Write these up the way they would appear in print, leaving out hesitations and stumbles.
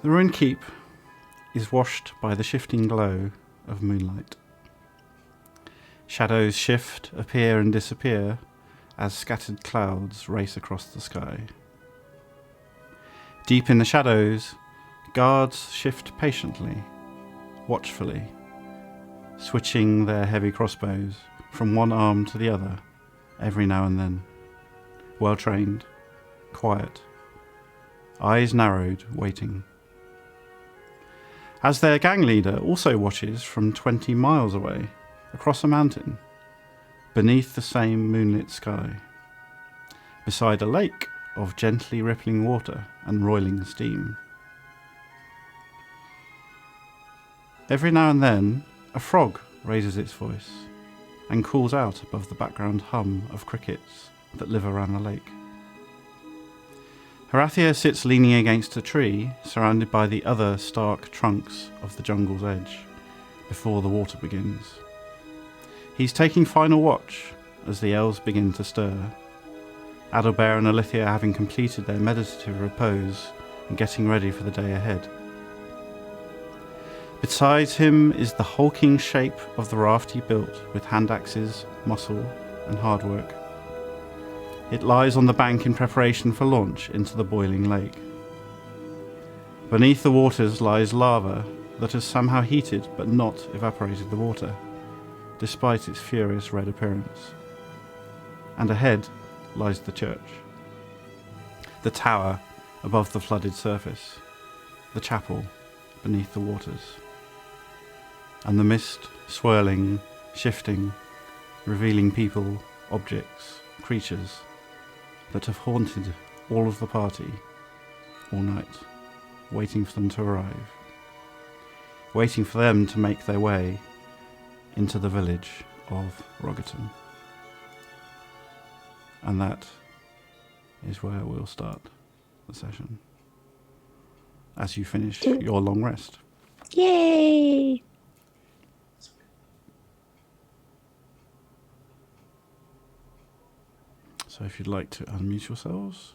The ruined keep is washed by the shifting glow of moonlight. Shadows shift, appear and disappear as scattered clouds race across the sky. Deep in the shadows, guards shift patiently, watchfully, switching their heavy crossbows from one arm to the other every now and then. Well trained, quiet, eyes narrowed, waiting. As their gang leader also watches from 20 miles away, across a mountain, beneath the same moonlit sky, beside a lake of gently rippling water and roiling steam. Every now and then, a frog raises its voice and calls out above the background hum of crickets that live around the lake. Horathia sits leaning against a tree, surrounded by the other stark trunks of the jungle's edge, before the water begins. He's taking final watch as the elves begin to stir, Adalbert and Alithia having completed their meditative repose and getting ready for the day ahead. Beside him is the hulking shape of the raft he built with hand axes, muscle, and hard work. It lies on the bank in preparation for launch into the boiling lake. Beneath the waters lies lava that has somehow heated but not evaporated the water, despite its furious red appearance. And ahead lies the church. The tower above the flooded surface. The chapel beneath the waters. And the mist swirling, shifting, revealing people, objects, creatures that have haunted all of the party all night, waiting for them to arrive, waiting for them to make their way into the village of Rogerton. And that is where we'll start the session, as you finish your long rest. Yay! So if you'd like to unmute yourselves.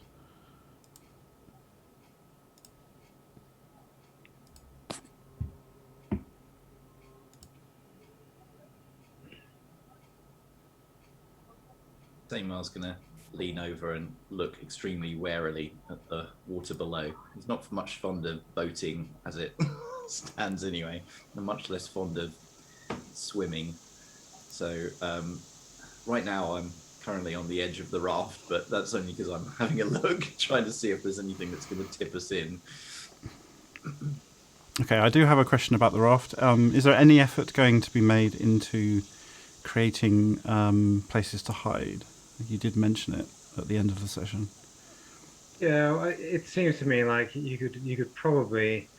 I was going to lean over and look extremely warily at the water below. He's not much fond of boating as it stands anyway, and much less fond of swimming. So right now I'm currently on the edge of the raft, but that's only because I'm having a look, trying to see if there's anything that's going to tip us in. Okay, I do have a question about the raft. Is there any effort going to be made into creating places to hide? You did mention it at the end of the session. Yeah, it seems to me like you could probably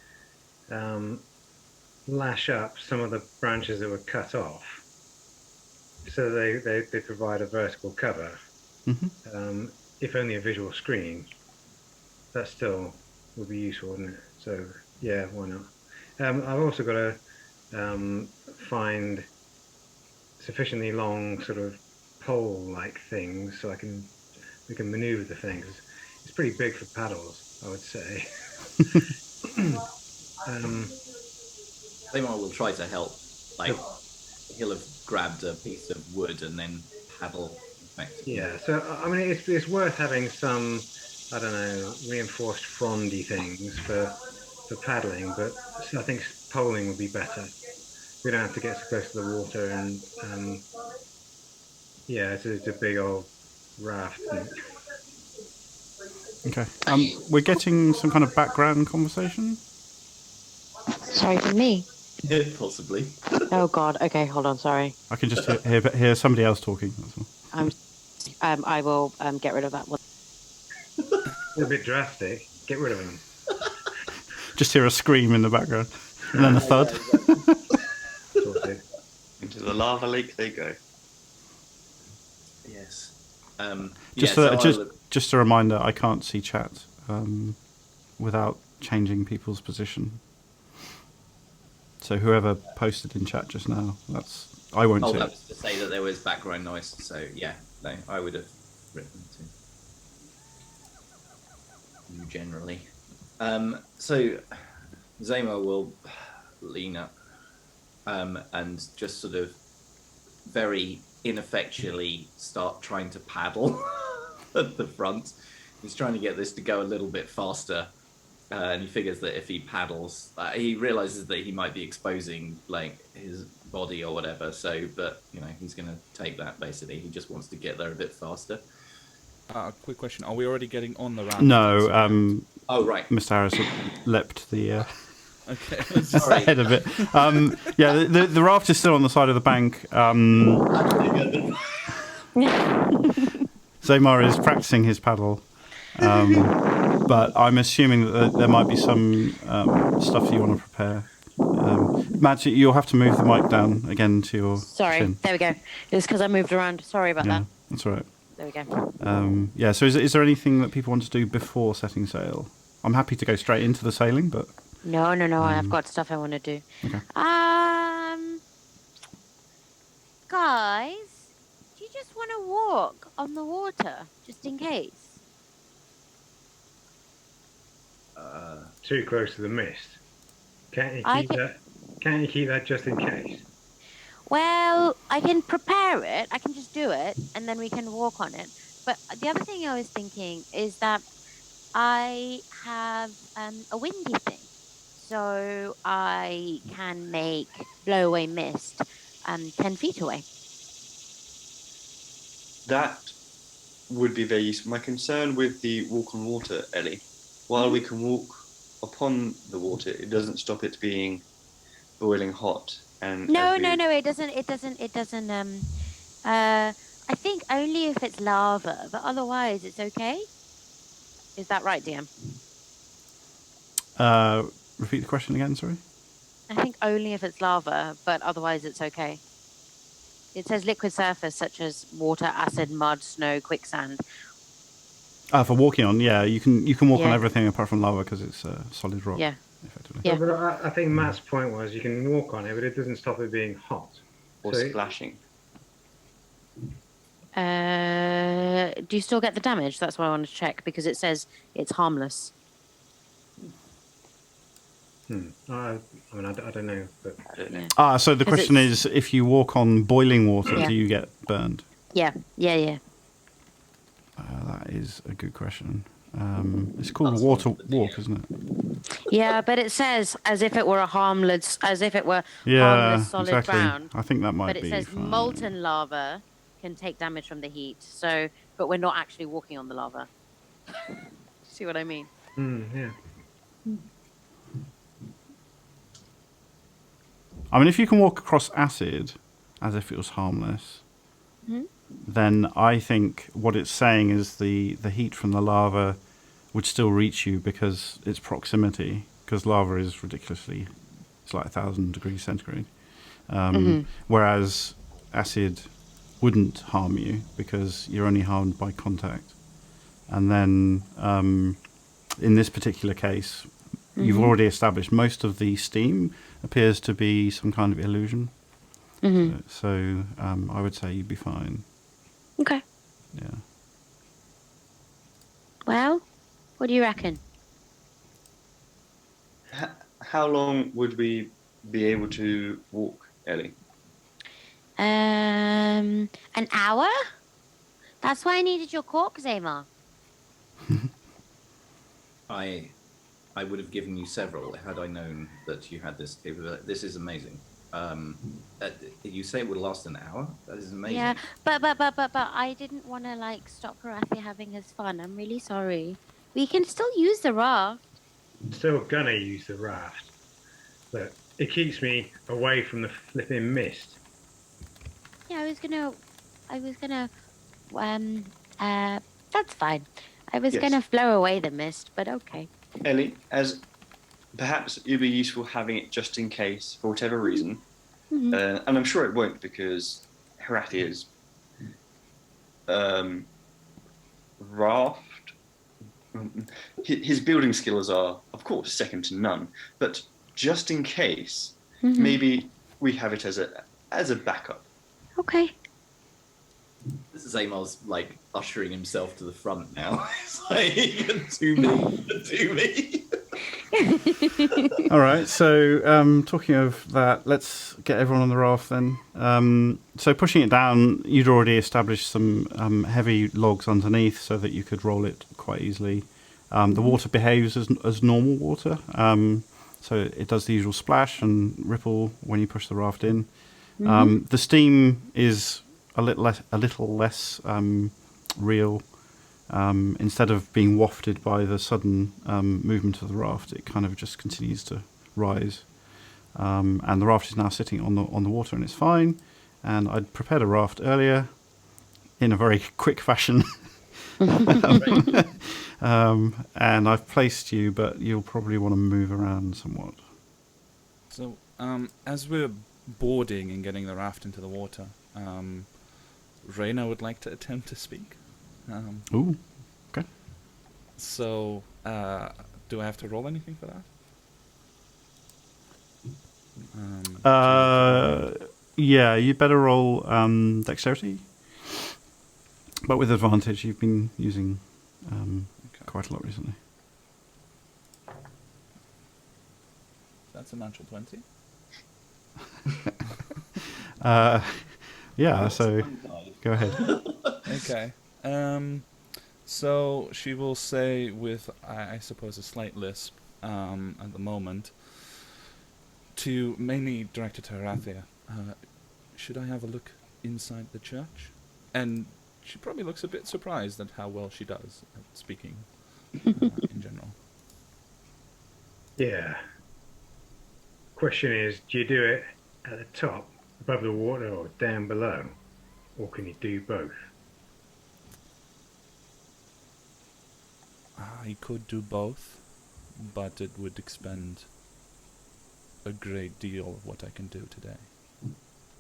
lash up some of the branches that were cut off, so they provide a vertical cover. Mm-hmm. If only a visual screen, that still would be useful, wouldn't it? So yeah, why not? I've also got to find sufficiently long sort of pole-like things so we can maneuver the things. It's pretty big for paddles, I would say. Seymour will try to help. Like, he'll have grabbed a piece of wood and then paddle effectively. Yeah, so I mean, it's worth having some, I don't know, reinforced frondy things for paddling, but I think poling would be better. We don't have to get so close to the water, and yeah, it's a big old raft. Okay. We're getting some kind of background conversation. Sorry, for me? Yeah, possibly. Oh God. Okay, hold on. Sorry. I can just hear somebody else talking. That's all. I will get rid of that one. It's a bit drastic. Get rid of him. Just hear a scream in the background, and then a thud. Into the lava lake they go. Yes. Just a reminder, I can't see chat without changing people's position. So whoever posted in chat just now, I won't see that it. was to say that there was background noise. So yeah, no, I would have written to you generally. So Zamo will lean up and just sort of very ineffectually start trying to paddle at the front. He's trying to get this to go a little bit faster, and he figures that if he paddles, he realizes that he might be exposing like his body or whatever. So, but he's going to take that basically. He just wants to get there a bit faster. Quick question: are we already getting on the raft? No. Oh right, Mr. Harris leapt the. Okay. Sorry. Ahead of it. Yeah, the raft is still on the side of the bank. Zamar is practicing his paddle, but I'm assuming that there might be some stuff you want to prepare. Madge, you'll have to move the mic down again to your Sorry, chin. there we go. It's because I moved around. Sorry about Yeah, that. that's all right. There we go. Yeah, so is there anything that people want to do before setting sail? I'm happy to go straight into the sailing, but... No, I've got stuff I want to do. Okay. Guys, do you just want to walk on the water, just in case? Too close to the mist. Can't you keep that just in case? Well, I can prepare it. I can just do it, and then we can walk on it. But the other thing I was thinking is that I have a windy thing. So I can make blow away mist 10 feet away. That would be very useful. My concern with the walk on water, Ellie, while we can walk upon the water, it doesn't stop it being boiling hot. And No, it doesn't. I think only if it's lava, but otherwise it's okay. Is that right, DM? Repeat the question again, sorry? I think only if it's lava, but otherwise it's okay. It says liquid surface such as water, acid, mud, snow, quicksand. For walking on, yeah, you can walk on everything apart from lava because it's solid rock. Yeah. Effectively. Yeah. But I think Matt's point was you can walk on it, but it doesn't stop it being hot. Or splashing. Do you still get the damage? That's what I want to check because it says it's harmless. I don't know. But I don't know. So the question is, if you walk on boiling water, do you get burned? Yeah. That is a good question. It's called water walk, isn't it? Yeah, but it says as if it were harmless solid exactly. ground. I think that might be. But it says fine. molten lava can take damage from the heat. So, but we're not actually walking on the lava. See what I mean? yeah. I mean, if you can walk across acid as if it was harmless, then I think what it's saying is the heat from the lava would still reach you because its proximity, because lava is ridiculously, it's like 1,000 degrees centigrade. Whereas acid wouldn't harm you because you're only harmed by contact. And then in this particular case, you've already established most of the steam appears to be some kind of illusion. So I would say you'd be fine. Okay. Yeah. Well, what do you reckon? How long would we be able to walk, Ellie? An hour? That's why I needed your cork, Zamar. I would have given you several had I known that you had this capability. This is amazing. You say it would last an hour? That is amazing. Yeah, but I didn't want to stop Harathi having his fun. I'm really sorry. We can still use the raft. Still gonna use the raft, but it keeps me away from the flipping mist. Yeah, I was gonna. That's fine. I was gonna blow away the mist, but okay. Ellie, as perhaps it'd be useful having it just in case, for whatever reason, and I'm sure it won't because Harathi is raft. His building skills are, of course, second to none. But just in case, maybe we have it as a backup. Okay. Zamar's ushering himself to the front now. It's like, to me. All right, so talking of that, let's get everyone on the raft then. So pushing it down, you'd already established some heavy logs underneath so that you could roll it quite easily. The water behaves as normal water, so it does the usual splash and ripple when you push the raft in. The steam is a little less real. Instead of being wafted by the sudden movement of the raft, it kind of just continues to rise. And the raft is now sitting on the water, and it's fine. And I'd prepared a raft earlier in a very quick fashion. And I've placed you, but you'll probably want to move around somewhat. So, as we're boarding and getting the raft into the water, Reyna would like to attempt to speak. Ooh, okay. So, do I have to roll anything for that? Yeah, you better roll dexterity. But with advantage, you've been using quite a lot recently. That's a natural 20. Yeah, so go ahead. Okay. So she will say with, I suppose, a slight lisp at the moment, to mainly directed to Herathia, should I have a look inside the church? And she probably looks a bit surprised at how well she does at speaking in general. Yeah. Question is, do you do it at the top, above the water, or down below? Or can you do both? I could do both, but it would expend a great deal of what I can do today.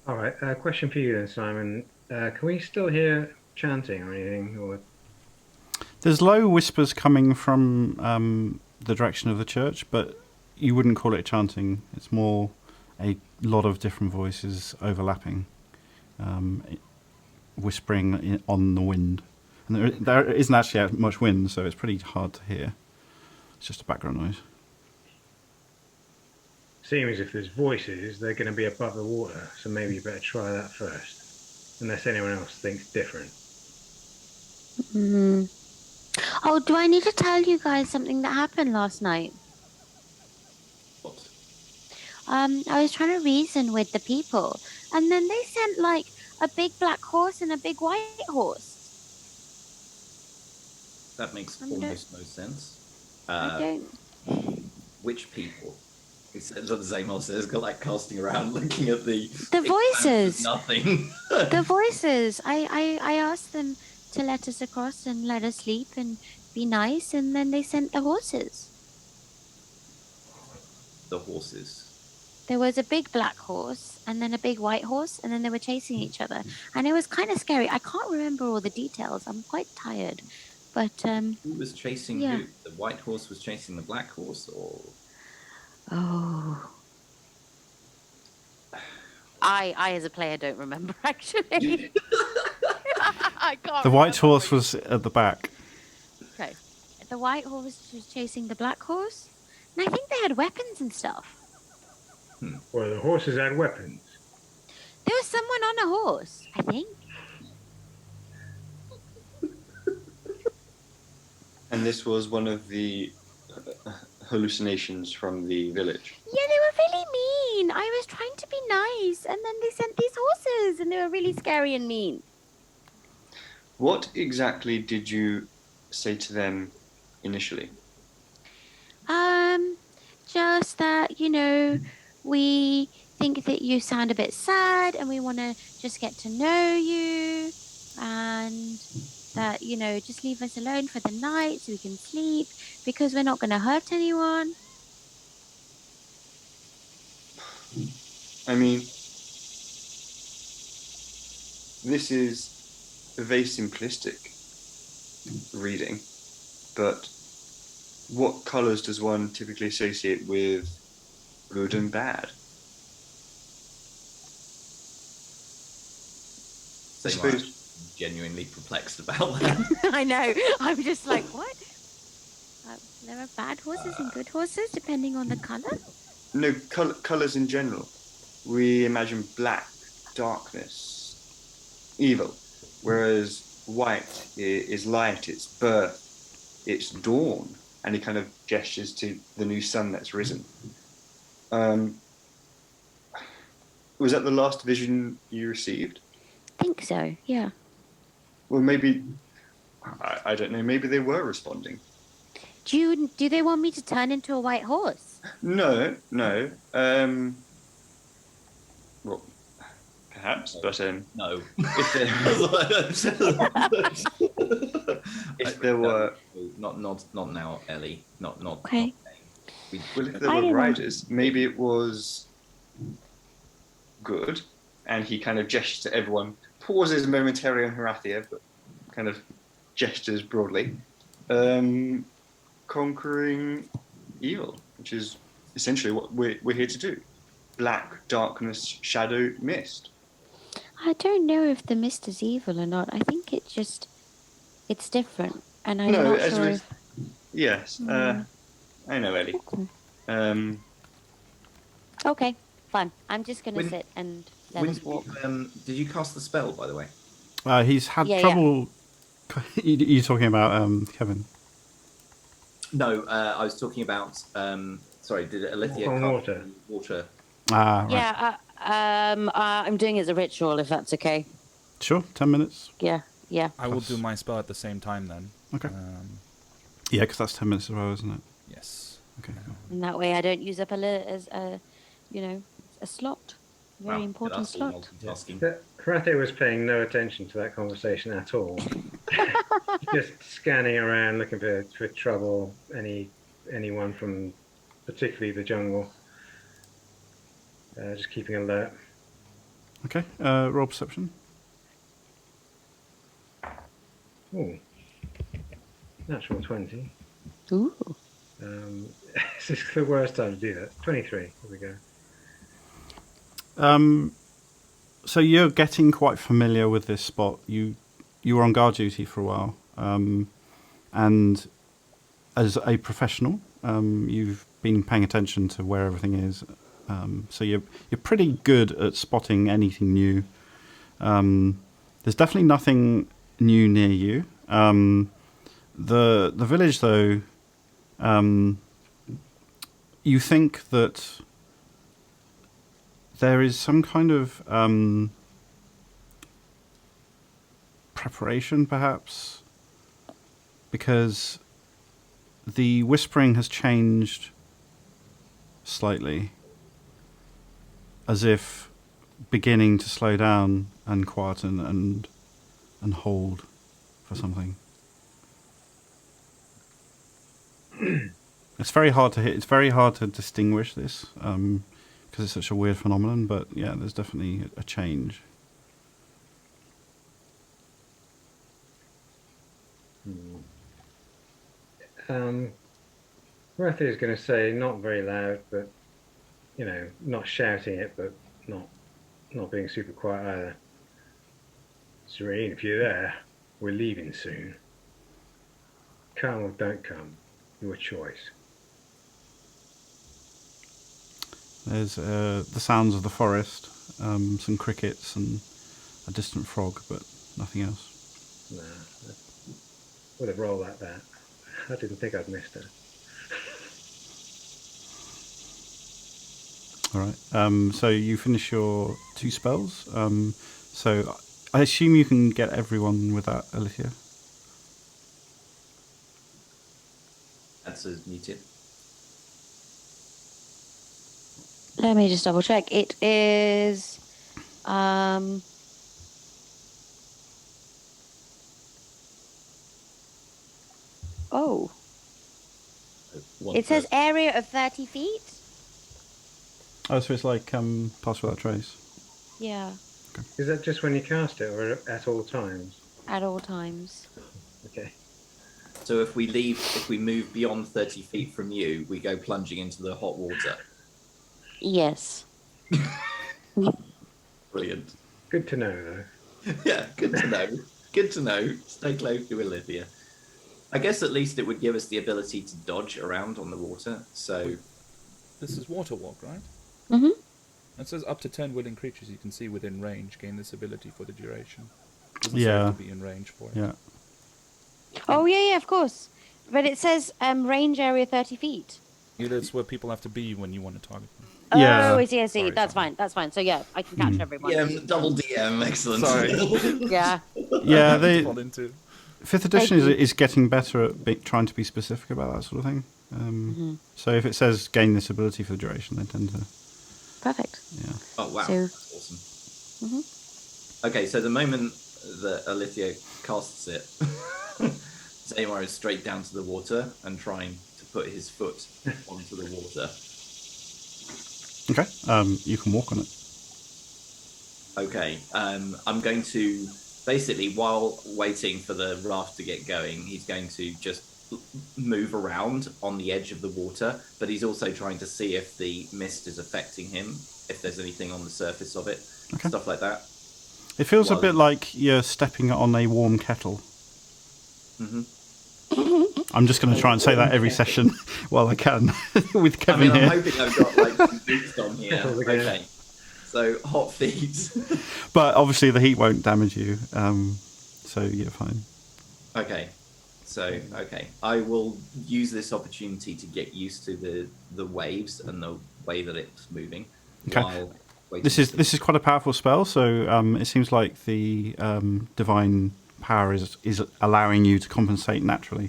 All right. Question for you then, Simon. Can we still hear chanting or anything? Or There's low whispers coming from the direction of the church, but you wouldn't call it chanting. It's more a lot of different voices overlapping, whispering on the wind. And there isn't actually much wind, so it's pretty hard to hear. It's just a background noise. seems if there's voices, they're going to be above the water. So maybe you better try that first, unless anyone else thinks different. Oh, do I need to tell you guys something that happened last night? What? I was trying to reason with the people, and then they sent like a big black horse and a big white horse. That makes almost no sense. I don't. Which people? It's the same old says, like casting around, looking at the voices. Nothing. The voices. I asked them to let us across and let us sleep and be nice, and then they sent the horses. The horses. There was a big black horse and then a big white horse, and then they were chasing each other, and it was kind of scary. I can't remember all the details. I'm quite tired, but who was chasing who? The white horse was chasing the black horse, or? Oh. I as a player don't remember actually. I can't. The white horse was at the back. Okay. The white horse was chasing the black horse, and I think they had weapons and stuff. Well, the horses had weapons. There was someone on a horse, I think. And this was one of the hallucinations from the village. Yeah, they were really mean. I was trying to be nice, and then they sent these horses, and they were really scary and mean. What exactly did you say to them initially? Just that, we think that you sound a bit sad, and we want to just get to know you, and that, just leave us alone for the night so we can sleep, because we're not going to hurt anyone. I mean, this is a very simplistic reading, but what colours does one typically associate with good and bad? I suppose genuinely perplexed about that. I know. I'm just like, what? There are bad horses and good horses, depending on the color. No, colors in general. We imagine black, darkness, evil, whereas white is light, it's birth, it's dawn, and he kind of gestures to the new sun that's risen. Was that the last vision you received? I think so, yeah. Well, maybe, I don't know, maybe they were responding. Do they want me to turn into a white horse? No. Well, perhaps, but No. if there were, not now, Ellie. Not. Okay. well, if there were riders, maybe it was good. And he kind of gestures to everyone, pauses momentarily on Horathia, but kind of gestures broadly. Conquering evil, which is essentially what we're here to do. Black, darkness, shadow, mist. I don't know if the mist is evil or not. I think it's different. And I'm not sure if... Yes, I know, Ellie. Okay, fine. I'm just going to sit and let us walk. Did you cast the spell, by the way? He's had trouble... Yeah. You're talking about Kevin? No, I was talking about... sorry, did Alithia cast water? Right. Yeah, I'm doing it as a ritual, if that's okay. Sure, 10 minutes. Yeah. I will do my spell at the same time then. Okay. Yeah, because that's 10 minutes as well, isn't it? Yes. Okay. And that way I don't use up a slot. Very important slot. Karate was paying no attention to that conversation at all. Just scanning around, looking for trouble, anyone from particularly the jungle. Just keeping alert. Okay, roll perception. Ooh. Natural 20. Ooh. This is the worst time to do that. 23. Here we go. So you're getting quite familiar with this spot. You were on guard duty for a while, and as a professional, you've been paying attention to where everything is. So you're pretty good at spotting anything new. There's definitely nothing new near you. The village, though, you think that there is some kind of preparation, perhaps, because the whispering has changed slightly, as if beginning to slow down and quieten and hold for something. It's very hard to hit. It's very hard to distinguish this because it's such a weird phenomenon. But yeah, there's definitely a change. Rathy is going to say not very loud, but not shouting it, but not being super quiet either. Serene, if you're there, we're leaving soon. Come or don't come, your choice. There's the sounds of the forest, some crickets and a distant frog, but nothing else. Nah, would have rolled like that. I didn't think I'd missed it. All right. So you finish your 2 spells. So I assume you can get everyone with that, Alithia. That's a muted. Let me just double check. It is It says area of 30 feet. Oh, so it's like Pass Without Trace. Yeah. Okay. Is that just when you cast it, or at all times? At all times. Okay. So if we move beyond 30 feet from you, we go plunging into the hot water. Yes. Brilliant. Good to know, though. Yeah, good to know. Good to know. Stay close to Alithia. I guess at least it would give us the ability to dodge around on the water. So This is water walk, right? Mm-hmm. It says up to 10 willing creatures you can see within range gain this ability for the duration. Doesn't say you Yeah. have to be in range for it. Yeah. Oh, yeah, of course. But it says range area 30 feet. Yeah, that's where people have to be when you want to target them. Yeah. Oh, I see. Sorry, That's sorry. fine. That's fine. So, yeah, I can catch everyone. DM, double DM, excellent. Sorry. Yeah. Yeah, To fall into. 5th edition Thank you. is getting better at trying to be specific about that sort of thing. So if it says gain this ability for the duration, they tend to, Perfect. yeah. Oh, wow. So- That's awesome. Okay, so the moment that Alithia casts it, Zaymar is straight down to the water and trying to put his foot onto the water. Okay, you can walk on it. Okay, I'm going to basically, while waiting for the raft to get going, he's going to just move around on the edge of the water, but he's also trying to see if the mist is affecting him, if there's anything on the surface of it, Okay. stuff like that. It feels a Well- bit like you're stepping on a warm kettle. hmm I'm just going to try and say that every session while I can with I Kevin mean, I'm here. hoping I've got like some boots on here. Kettles again. Okay, so hot feet. But obviously the heat won't damage you, so you're fine. Okay, so I will use this opportunity to get used to the waves and the way that it's moving. Okay. While waiting This is quite a powerful spell, so it seems like the divine power is allowing you to compensate naturally.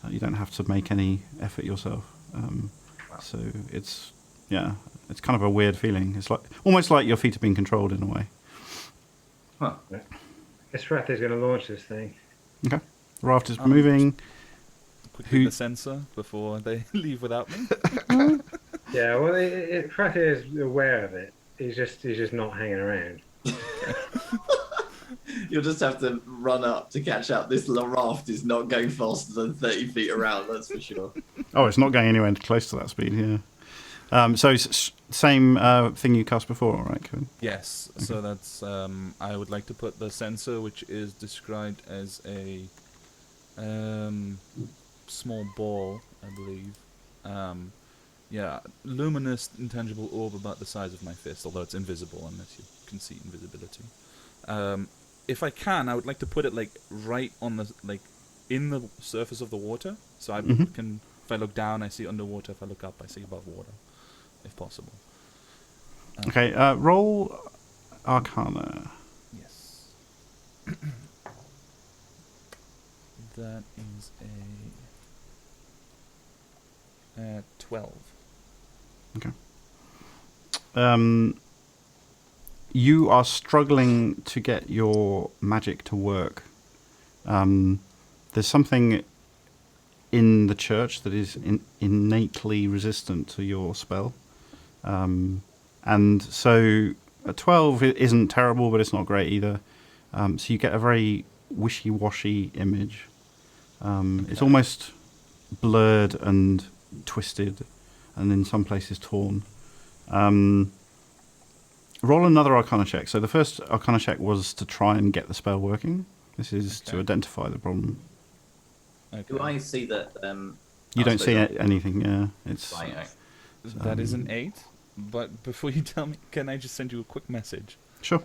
You don't have to make any effort yourself. So it's kind of a weird feeling. It's like almost like your feet are being controlled in a way. Huh. Esrath is going to launch this thing. Okay, the raft is moving. Quickly Who- the sensor before they leave without me. Yeah, well, Esrath is aware of it. He's just not hanging around. You'll just have to run up to catch up. This raft is not going faster than 30 feet around, that's for sure. Oh, it's not going anywhere close to that speed. Yeah. So same thing you cast before, right, Kevin? Yes, so that's I would like to put the sensor, which is described as a small ball, I believe. Luminous, intangible orb about the size of my fist, although it's invisible unless you can see invisibility. If I can, I would like to put it like right on the in the surface of the water, so I can. If I look down, I see underwater. If I look up, I see above water, if possible. Okay, roll Arcana. Yes. That is a 12. Okay. You are struggling to get your magic to work. There's something in the church that is innately resistant to your spell. And so a 12 isn't terrible, but it's not great either. So you get a very wishy-washy image. It's almost blurred and twisted, and in some places torn. Roll another Arcana check. So the first Arcana check was to try and get the spell working. This is to identify the problem. Okay. Do I see that? You don't see anything. Yeah, it's Right, That is an 8. But before you tell me, can I just send you a quick message? sure.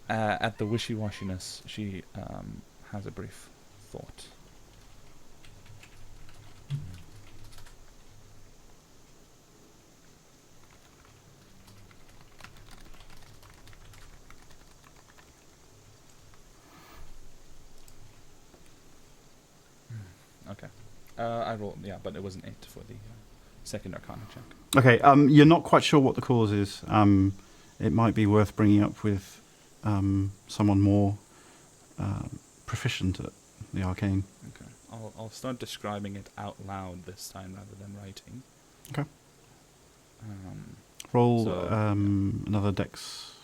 At the wishy-washiness, she has a brief thought. Okay. I rolled, but it was an 8 for the second Arcana check. Okay, you're not quite sure what the cause is. It might be worth bringing up with someone more proficient at the arcane. Okay. I'll start describing it out loud this time rather than writing. Okay. Roll So, another dex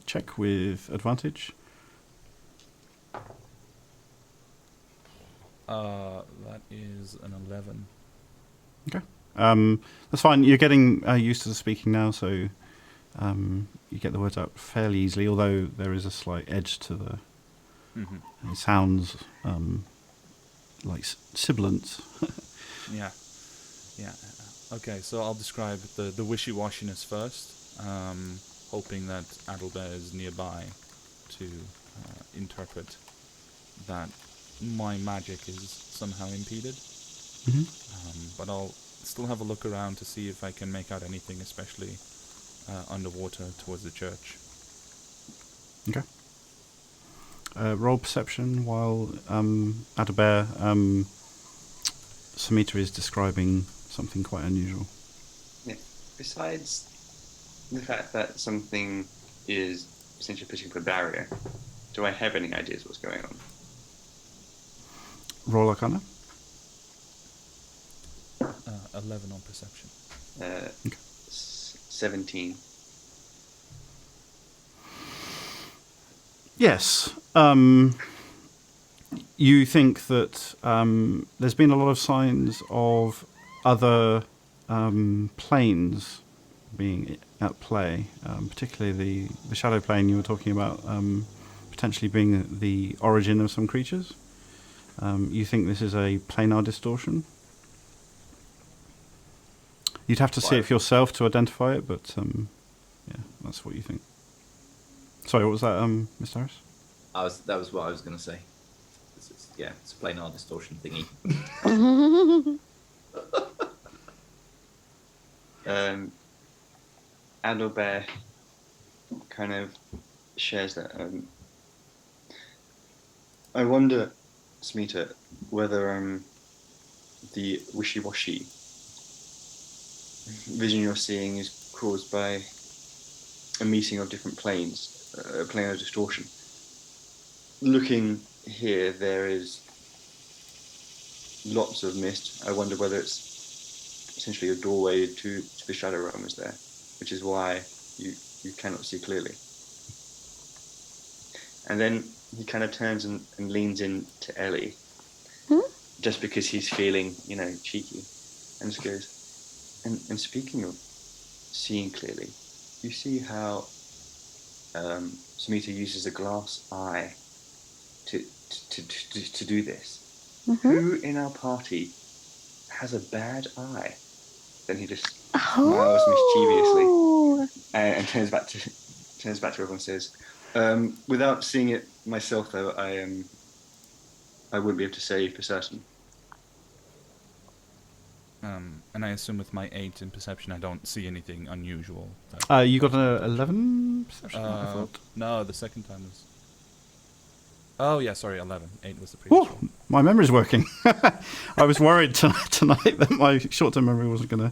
check with advantage. That is an 11. Okay. That's fine. You're getting used to the speaking now, so you get the words out fairly easily, although there is a slight edge to the... Mm-hmm. It sounds like sibilant. Yeah. Okay, so I'll describe the wishy-washiness first, hoping that Adalbert is nearby to interpret that my magic is somehow impeded. But I'll still have a look around to see if I can make out anything, especially underwater towards the church. Okay. Roll perception while Adalbert, Samita is describing something quite unusual. Yeah. Besides the fact that something is essentially pushing up a barrier, do I have any ideas what's going on? Roll Arcana. 11 on perception. 17. Yes. You think that there's been a lot of signs of other planes being at play, particularly the shadow plane you were talking about, potentially being the origin of some creatures. You think this is a planar distortion? You'd have to see it for yourself to identify it, but yeah, that's what you think. Sorry, what was that, Mr. Harris? That was what I was going to say. It's a planar distortion thingy. Adalbert kind of shares that. I wonder, Smita, whether the wishy-washy vision you're seeing is caused by a meeting of different planes, a planar distortion. Looking here, there is lots of mist. I wonder whether it's essentially a doorway to the shadow realm is there, which is why you cannot see clearly. And then he kind of turns and leans in to Ellie, just because he's feeling, cheeky, and just goes, and speaking of seeing clearly, you see how Samita uses a glass eye to do this. Who in our party has a bad eye? Then he just smiles mischievously and turns back to everyone and says, without seeing it myself, though, I wouldn't be able to say for certain. And I assume with my 8 in perception, I don't see anything unusual. You got an 11 perception, I thought? No, the second time was... Oh, yeah, sorry, 11. 8 was the previous one. My memory's working. I was worried tonight that my short-term memory wasn't going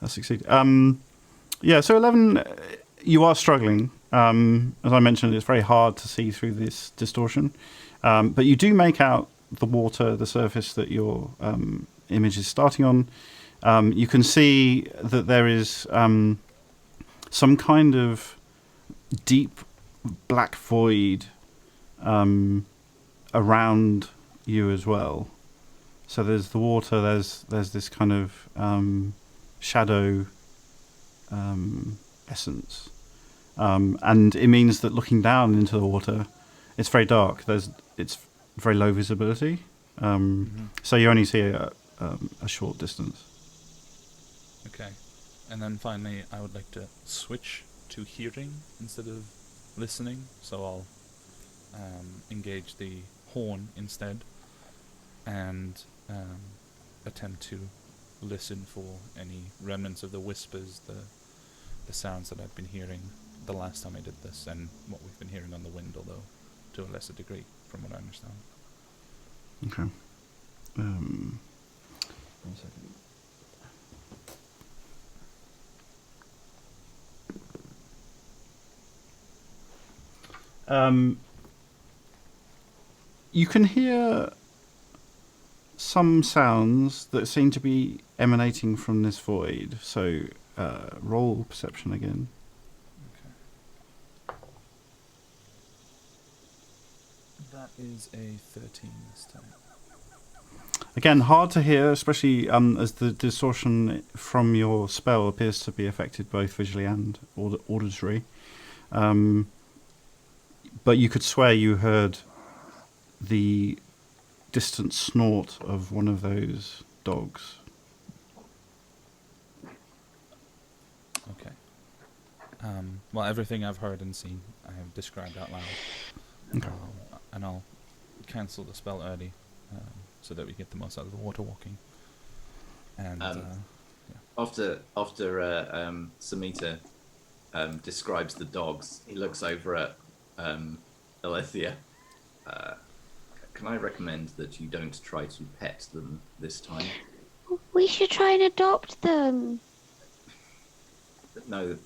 to succeed. So 11, you are struggling. As I mentioned, it's very hard to see through this distortion. But you do make out the water, the surface that your image is starting on. You can see that there is some kind of deep black void around you as well. So there's the water, there's this kind of shadow essence. And it means that looking down into the water, it's very dark. It's very low visibility. So you only see a short distance. Okay. And then finally, I would like to switch to hearing instead of listening. So I'll engage the horn instead and attempt to listen for any remnants of the whispers, the sounds that I've been hearing the last time I did this, and what we've been hearing on the wind, although to a lesser degree, from what I understand. Okay. 1 second. You can hear some sounds that seem to be emanating from this void. So roll perception again. Okay. That is a 13 this time. Again, hard to hear, especially as the distortion from your spell appears to be affected both visually and auditory. But you could swear you heard the distant snort of one of those dogs. Okay. Well, everything I've heard and seen, I have described out loud. Okay. And I'll cancel the spell early, so that we get the most out of the water walking. And after Samita describes the dogs, he looks over at Alethea. Can I recommend that you don't try to pet them this time? We should try and adopt them. No,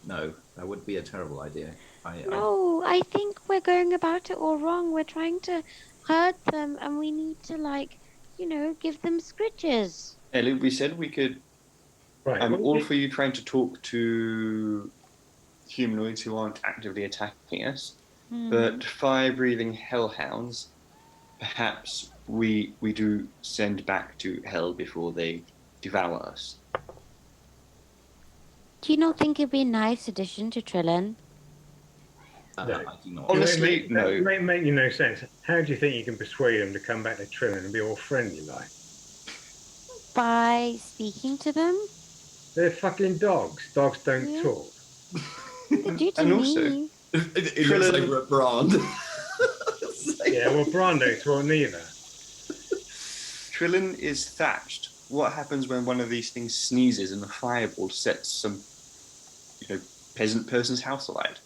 that would be a terrible idea. I think we're going about it all wrong. We're trying to herd them, and we need to, give them scritches. Ellie, we said we could. Right. I'm all for you trying to talk to humanoids who aren't actively attacking us, but fire-breathing hellhounds, perhaps we do send back to hell before they devour us. Do you not think it'd be a nice addition to Trillin? I do not. Honestly, no. It may make you no sense. How do you think you can persuade them to come back to Trillin and be all friendly like? By speaking to them? They're fucking dogs. Dogs don't talk. They do to And me. also, It looks like we're a brand. Yeah, well, Bran don't talk neither. Trillin is thatched. What happens when one of these things sneezes and the fireball sets some, peasant person's house alight?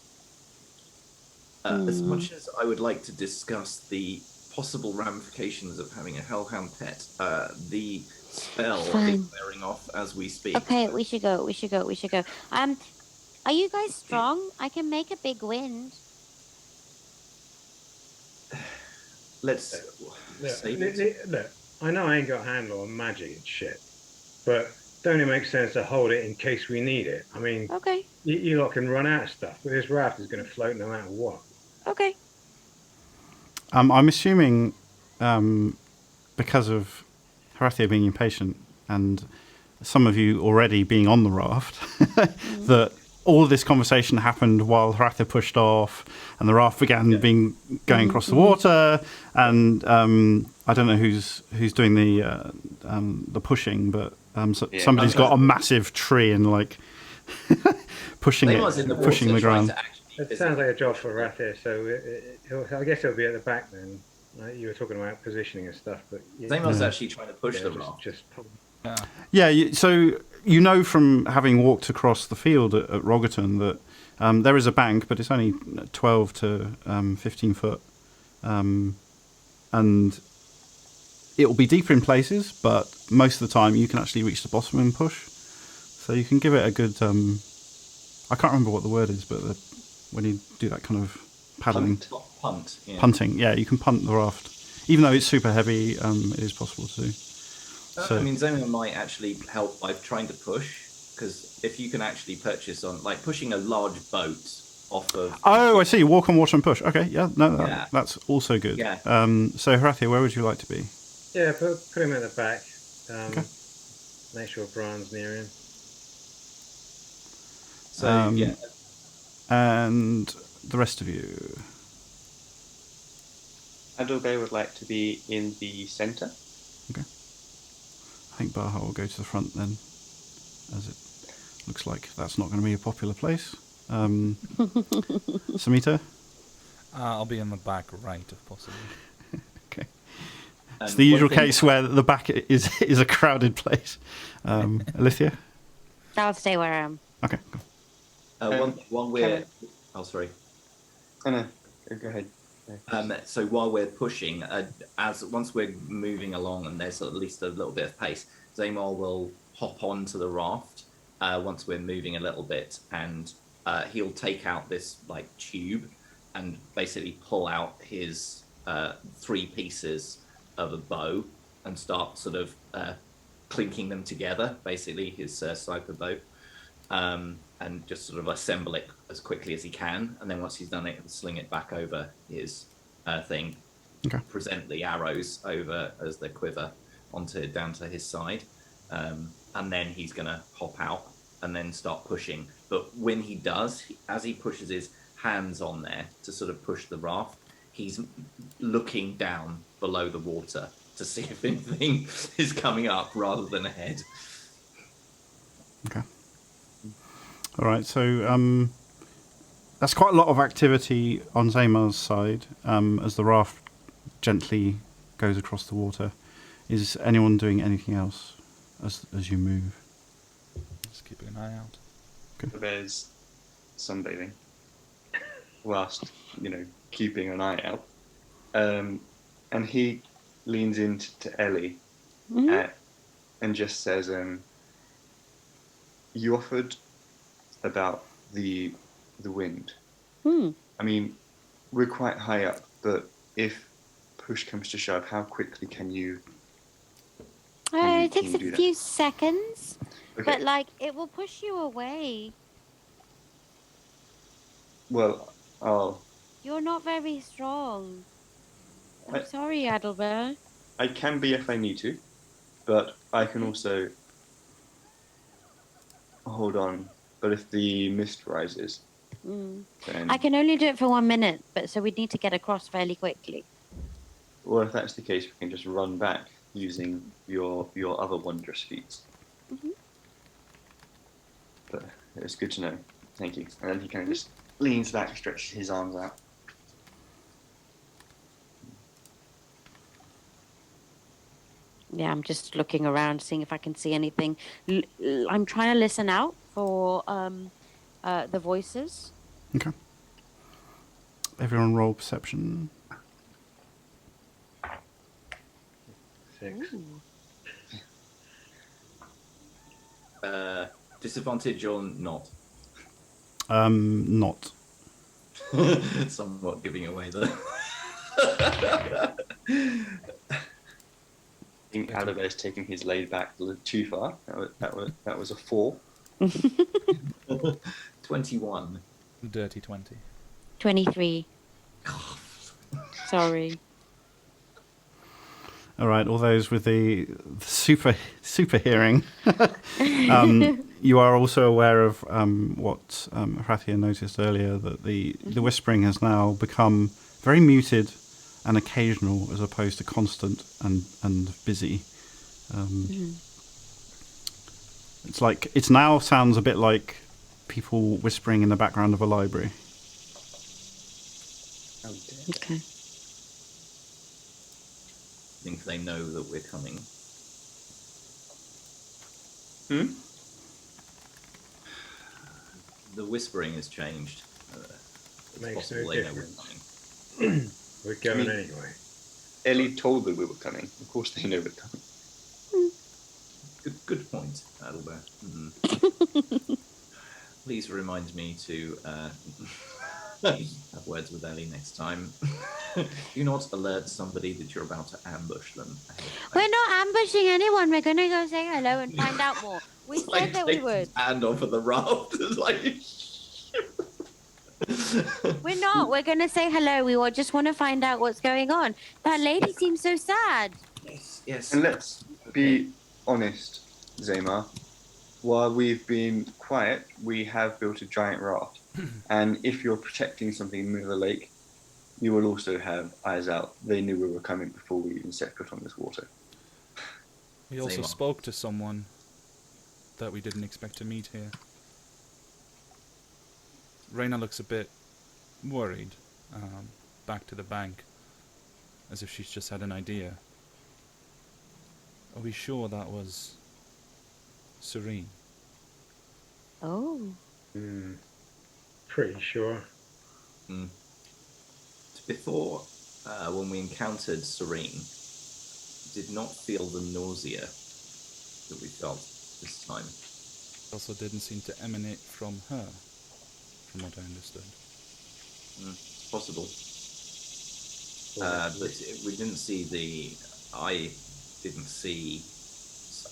As much as I would like to discuss the possible ramifications of having a hellhound pet, the spell is wearing off as we speak. Okay, we should go. Are you guys strong? I can make a big wind. Let's Look, I know I ain't got a handle on magic and shit, but don't it make sense to hold it in case we need it? I mean, Okay. you lot can run out of stuff, but this raft is going to float no matter what. Okay. I'm assuming, because of Horathia being impatient and some of you already being on the raft, that all of this conversation happened while Horathia pushed off and the raft began going across the water. And I don't know who's doing the pushing, but somebody's got a massive tree and pushing the ground. It sounds like a job for Rathir, so I guess it'll be at the back then. You were talking about positioning and stuff, but Zamar's actually trying to push the raft. So from having walked across the field at Rogerton that there is a bank, but it's only 12 to 15 foot, and it will be deeper in places, but most of the time you can actually reach the bottom and push. So you can give it a good. I can't remember what the word is, but when you do that kind of paddling, punting, you can punt the raft, even though it's super heavy. It is possible to do. I mean, Zamar might actually help by trying to push, because if you can actually purchase on, pushing a large boat off of... Oh, I see. Walk on water and push. Okay, that's also good. Yeah. So, Horathia, where would you like to be? Yeah, put him at the back. Okay. Make sure Bran's near him. So, And the rest of you? Adolbe would like to be in the centre. Okay. I think Baha will go to the front then, as it looks like that's not going to be a popular place. Samita? I'll be in the back right, if possible. Okay. It's the usual case where the back is a crowded place. Alethea? I'll stay where I am. Okay, cool. One we're... Oh, sorry. Oh, no. Go ahead. So while we're pushing, once we're moving along and there's at least a little bit of pace, Zamar will hop onto the raft once we're moving a little bit, and he'll take out this tube and basically pull out his 3 pieces of a bow and start sort of clinking them together, basically his sniper bow, and just sort of assemble it as quickly as he can. And then once he's done it, he'll sling it back over his thing, present the arrows over as the quiver down to his side, and then he's going to hop out and then start pushing. But when he does, as he pushes his hands on there to sort of push the raft, he's looking down below the water to see if anything is coming up rather than ahead. Okay. All right. So that's quite a lot of activity on Zamar's side as the raft gently goes across the water. Is anyone doing anything else as you move? Just keeping an eye out. There's sunbathing whilst, keeping an eye out. And he leans into Ellie and just says, you offered about the wind. I mean, we're quite high up, but if push comes to shove, how quickly can you... It takes can you do a that? few seconds, Okay. but it will push you away. Well, You're not very strong. I'm I- sorry, Adalbert. I can be if I need to, but I can also hold on. But if the mist rises, then... I can only do it for 1 minute, but so we'd need to get across fairly quickly. Well, if that's the case, we can just run back using your other wondrous feats. But it's good to know. Thank you. And then he kind of just leans back, stretches his arms out. Yeah, I'm just looking around, seeing if I can see anything. I'm trying to listen out for the voices. Okay. Everyone roll perception. 6. Disadvantage or not? Not. Somewhat giving away the... I think Albert's taking his laid back a little too far. That was a 4. 21. Dirty 20. 23. Sorry. All right, all those with the super hearing. You are also aware of what Hrathia noticed earlier, that the whispering has now become very muted and occasional as opposed to constant and busy. It's like it now sounds a bit like people whispering in the background of a library. Okay. I think they know that we're coming. The whispering has changed. It's Makes possible no they know we're difference. coming. We're going anyway. Ellie told them we were coming. Of course they know we're coming. Good point, Adalbert. Please remind me to have words with Ellie next time. Do not alert somebody that you're about to ambush them. We're not ambushing anyone. We're going to go say hello and find out more. We said that we would. Hand off of the raft. We're not. We're going to say hello. We just want to find out what's going on. That lady seems so sad. Yes. And let's be honest, Zamar. While we've been quiet, we have built a giant raft. And if you're protecting something in the middle of the lake, you will also have eyes out. They knew we were coming before we even set foot on this water. We also spoke to someone that we didn't expect to meet here. Reyna looks a bit worried, back to the bank, as if she's just had an idea. Are we sure that was Serene? Oh. Pretty sure. Before, when we encountered Serene, did not feel the nausea that we felt this time. Also didn't seem to emanate from her, from what I understood. Possible. But we didn't see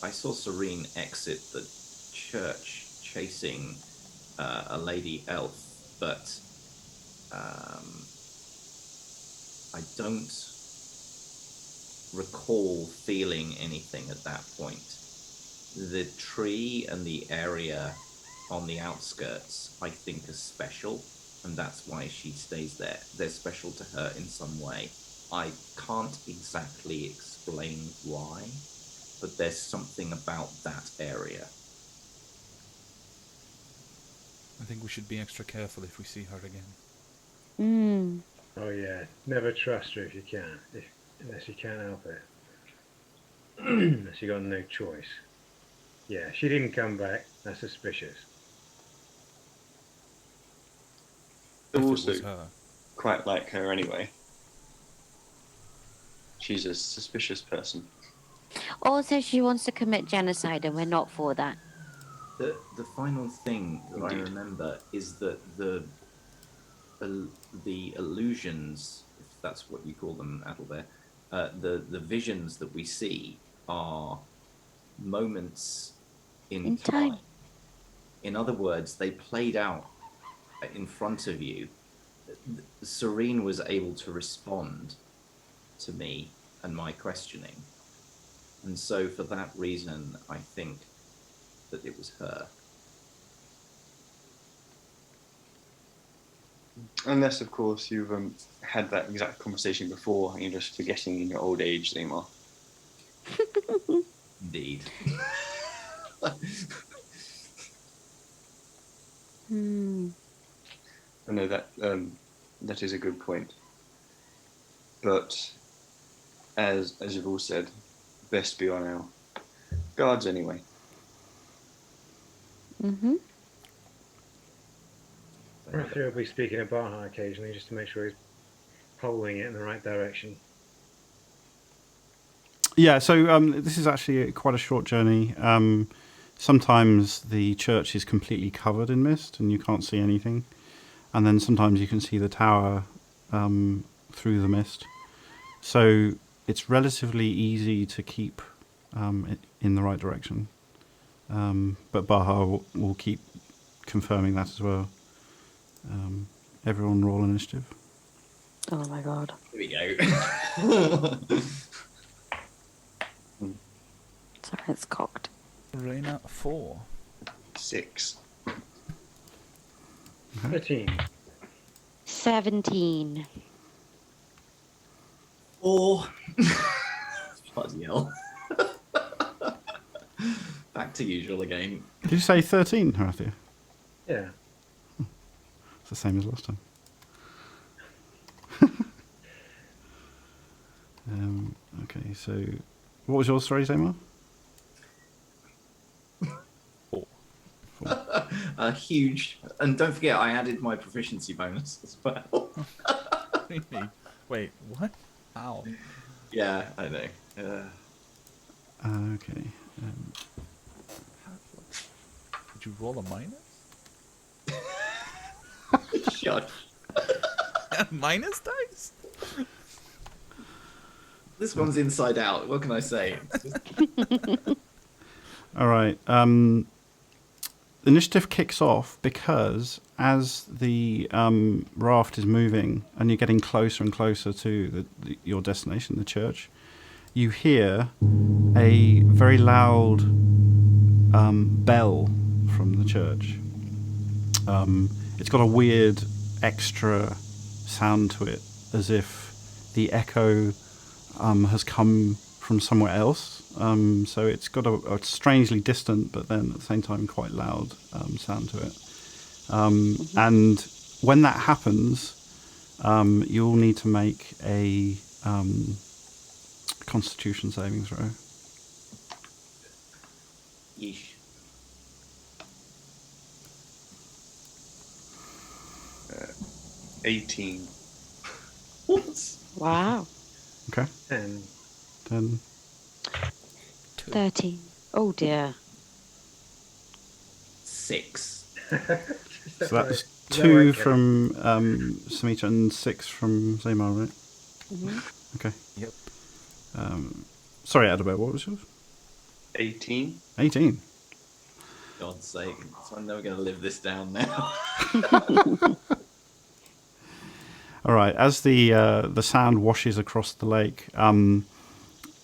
I saw Serene exit the church chasing a lady elf, but I don't recall feeling anything at that point. The tree and the area on the outskirts, I think, are special, and that's why she stays there. They're special to her in some way. I can't exactly explain why, but there's something about that area. I think we should be extra careful if we see her again. Mm. Oh yeah, never trust her if you can, unless you can't help it. Unless you got no choice. Yeah, she didn't come back. That's suspicious. I If it also was her. quite like her anyway. She's a suspicious person. Also, she wants to commit genocide, and we're not for that. The final thing that I Indeed. remember is that the illusions, if that's what you call them, Adalbert, the visions that we see are moments in time. In other words, they played out in front of you. Serene was able to respond to me and my questioning. And so for that reason, I think that it was her. Unless, of course, you've had that exact conversation before and you're just forgetting in your old age, Neymar. Indeed. I know that that is a good point. But as you've all said, best be on our guards anyway. Mm-hmm. Arthur will be speaking at Baja occasionally just to make sure he's polling it in the right direction. Yeah, so this is actually quite a short journey. Sometimes the church is completely covered in mist and you can't see anything. And then sometimes you can see the tower through the mist. So it's relatively easy to keep it in the right direction. But Baja will keep confirming that as well. Everyone roll initiative. Oh my god. Here we go. Sorry, it's cocked. Reina 4. 6. 13. 17. 4. Bloody hell. Back to usual again. Did you say 13, Horathia? Yeah. It's the same as last time. Okay, so what was your story, Zamar? 4. A huge, and don't forget, I added my proficiency bonus as well. Really? Wait, what? Ow. Yeah, I know. Okay. Did you roll a minus? Shush. Minus dice? This one's inside out. What can I say? All right. Initiative kicks off because as the raft is moving and you're getting closer and closer to your destination, the church, you hear a very loud bell from the church. It's got a weird extra sound to it, as if the echo has come from somewhere else. So it's got a strangely distant, but then at the same time quite loud sound to it. And when that happens, you'll need to make a Constitution saving throw. Yeesh. Uh, 18. What? Wow. Okay. 10. 10. 13. Oh dear. 6. So that's 2 from Samita and 6 from Zamar, right? Mm-hmm. Okay. Yep. Sorry, Adalbert, what was yours? 18. 18. God's sake. So I'm never going to live this down now. All right. As the sound washes across the lake,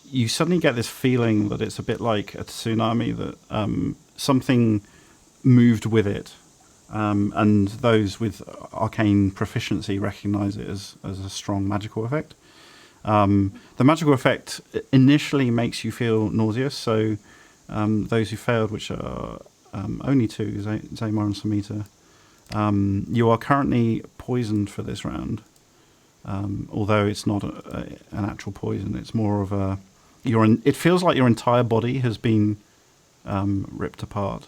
you suddenly get this feeling that it's a bit like a tsunami, that something moved with it, and those with arcane proficiency recognize it as a strong magical effect. The magical effect initially makes you feel nauseous, so those who failed, which are only two, Zamar and Samita, you are currently poisoned for this round. Although it's not an actual poison, it's more of a... it feels like your entire body has been ripped apart.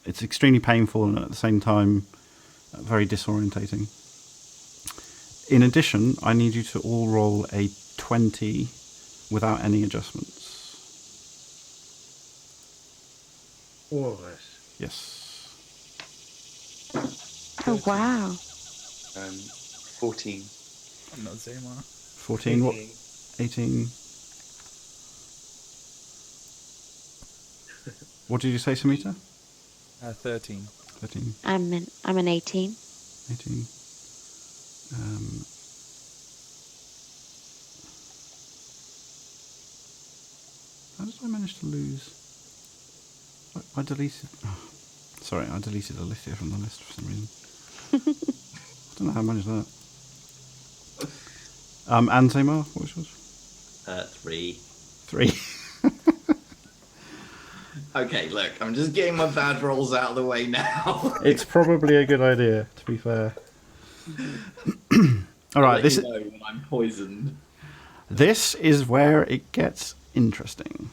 It's extremely painful and at the same time very disorientating. In addition, I need you to all roll a 20 without any adjustments. All of us. Yes. Oh, wow. 14. I'm not Zamar. 14, what? 18. What did you say, Samita? 13. 13. I'm an 18. 18. How did I manage to lose? I deleted... Oh, sorry, I deleted Alicia from the list for some reason. I don't know how I managed that. And Tamar, what was yours? 3. 3. Okay, look, I'm just getting my bad rolls out of the way now. It's probably a good idea, to be fair. All right, this is when I'm poisoned. This is where it gets interesting.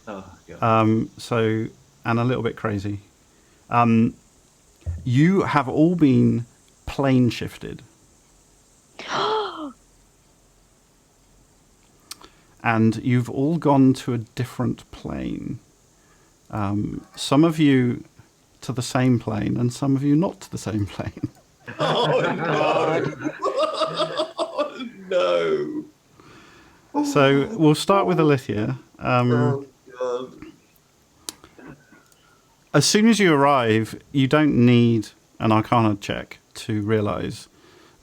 Oh god. So, and a little bit crazy. You have all been plane shifted. And you've all gone to a different plane. Some of you to the same plane, and some of you not to the same plane. Oh no! Oh no! So we'll start with Alithia. Oh god! As soon as you arrive, you don't need an Arcana check to realise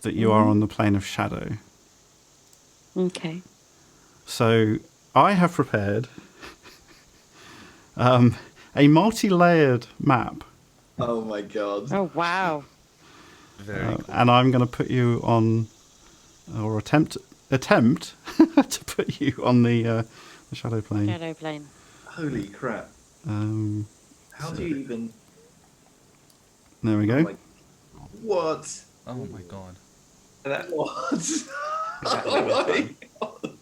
that you are on the plane of shadow. Okay. So I have prepared a multi-layered map. Oh my god! Oh, wow. Very cool. And I'm going to put you on, or attempt to put you on the shadow plane. Shadow plane. Holy crap! How do you even? There we go. Like, what? Oh my god. What? Oh my god!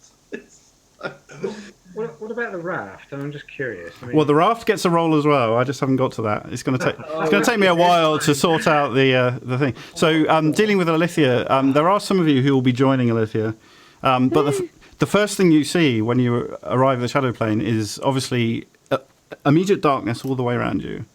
What about the raft? I'm just curious. I mean, Well, the raft gets a roll as well. I just haven't got to that. It's going to take. It's going to take me a while to sort out the thing. So, dealing with Alithia, there are some of you who will be joining Alithia, but the first thing you see when you arrive at the shadow plane is obviously immediate darkness all the way around you.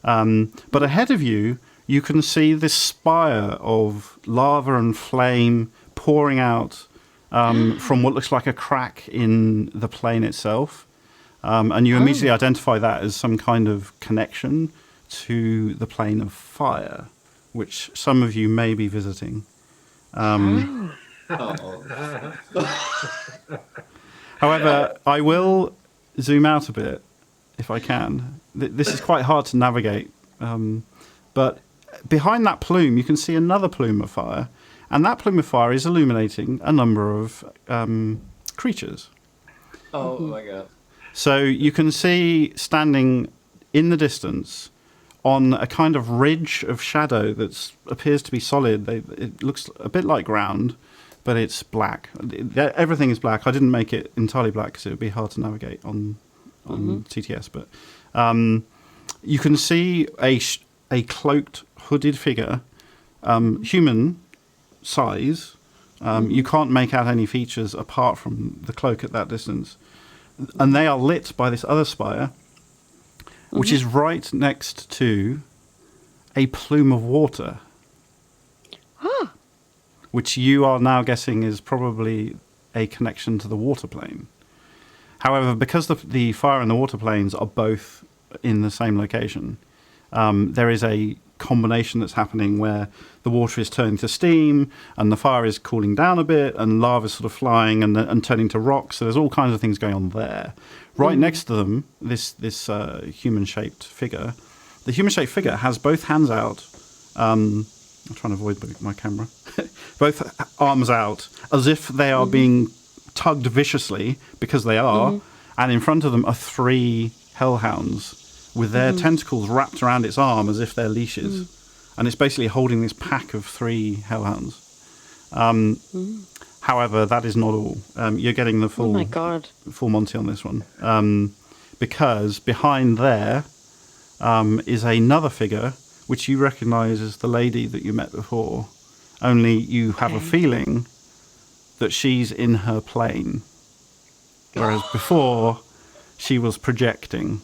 But ahead of you, you can see this spire of lava and flame pouring out from what looks like a crack in the plane itself. And you immediately identify that as some kind of connection to the plane of fire, which some of you may be visiting. However, I will zoom out a bit if I can. This is quite hard to navigate. But behind that plume, you can see another plume of fire. And that plume of fire is illuminating a number of creatures. Oh my god! So you can see standing in the distance on a kind of ridge of shadow that appears to be solid. It looks a bit like ground, but it's black. Everything is black. I didn't make it entirely black because it would be hard to navigate on TTS. But you can see a cloaked, hooded figure, human size. You can't make out any features apart from the cloak at that distance. And they are lit by this other spire, which is right next to a plume of water, which you are now guessing is probably a connection to the water plane. However, because the fire and the water planes are both in the same location, there is a combination that's happening where the water is turning to steam and the fire is cooling down a bit and lava is sort of flying and turning to rocks. So there's all kinds of things going on there. Right next to them, this human-shaped figure. The human-shaped figure has both hands out, I'm trying to avoid my camera. Both arms out, as if they are being tugged viciously, because they are. And in front of them are 3 hellhounds with their tentacles wrapped around its arm as if they're leashes. And it's basically holding this pack of 3 hellhounds. However, that is not all. You're getting the full, full Monty on this one. Because behind there is another figure, which you recognise as the lady that you met before. Only you have a feeling that she's in her plane. Whereas before, she was projecting.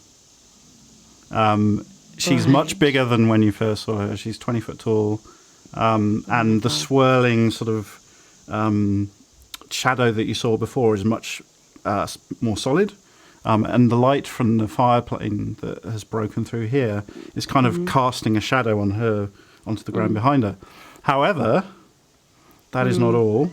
She's much bigger than when you first saw her. She's 20 foot tall. And the swirling sort of shadow that you saw before is much more solid. And the light from the fire plane that has broken through here is kind of casting a shadow on her onto the ground behind her. However, that is not all.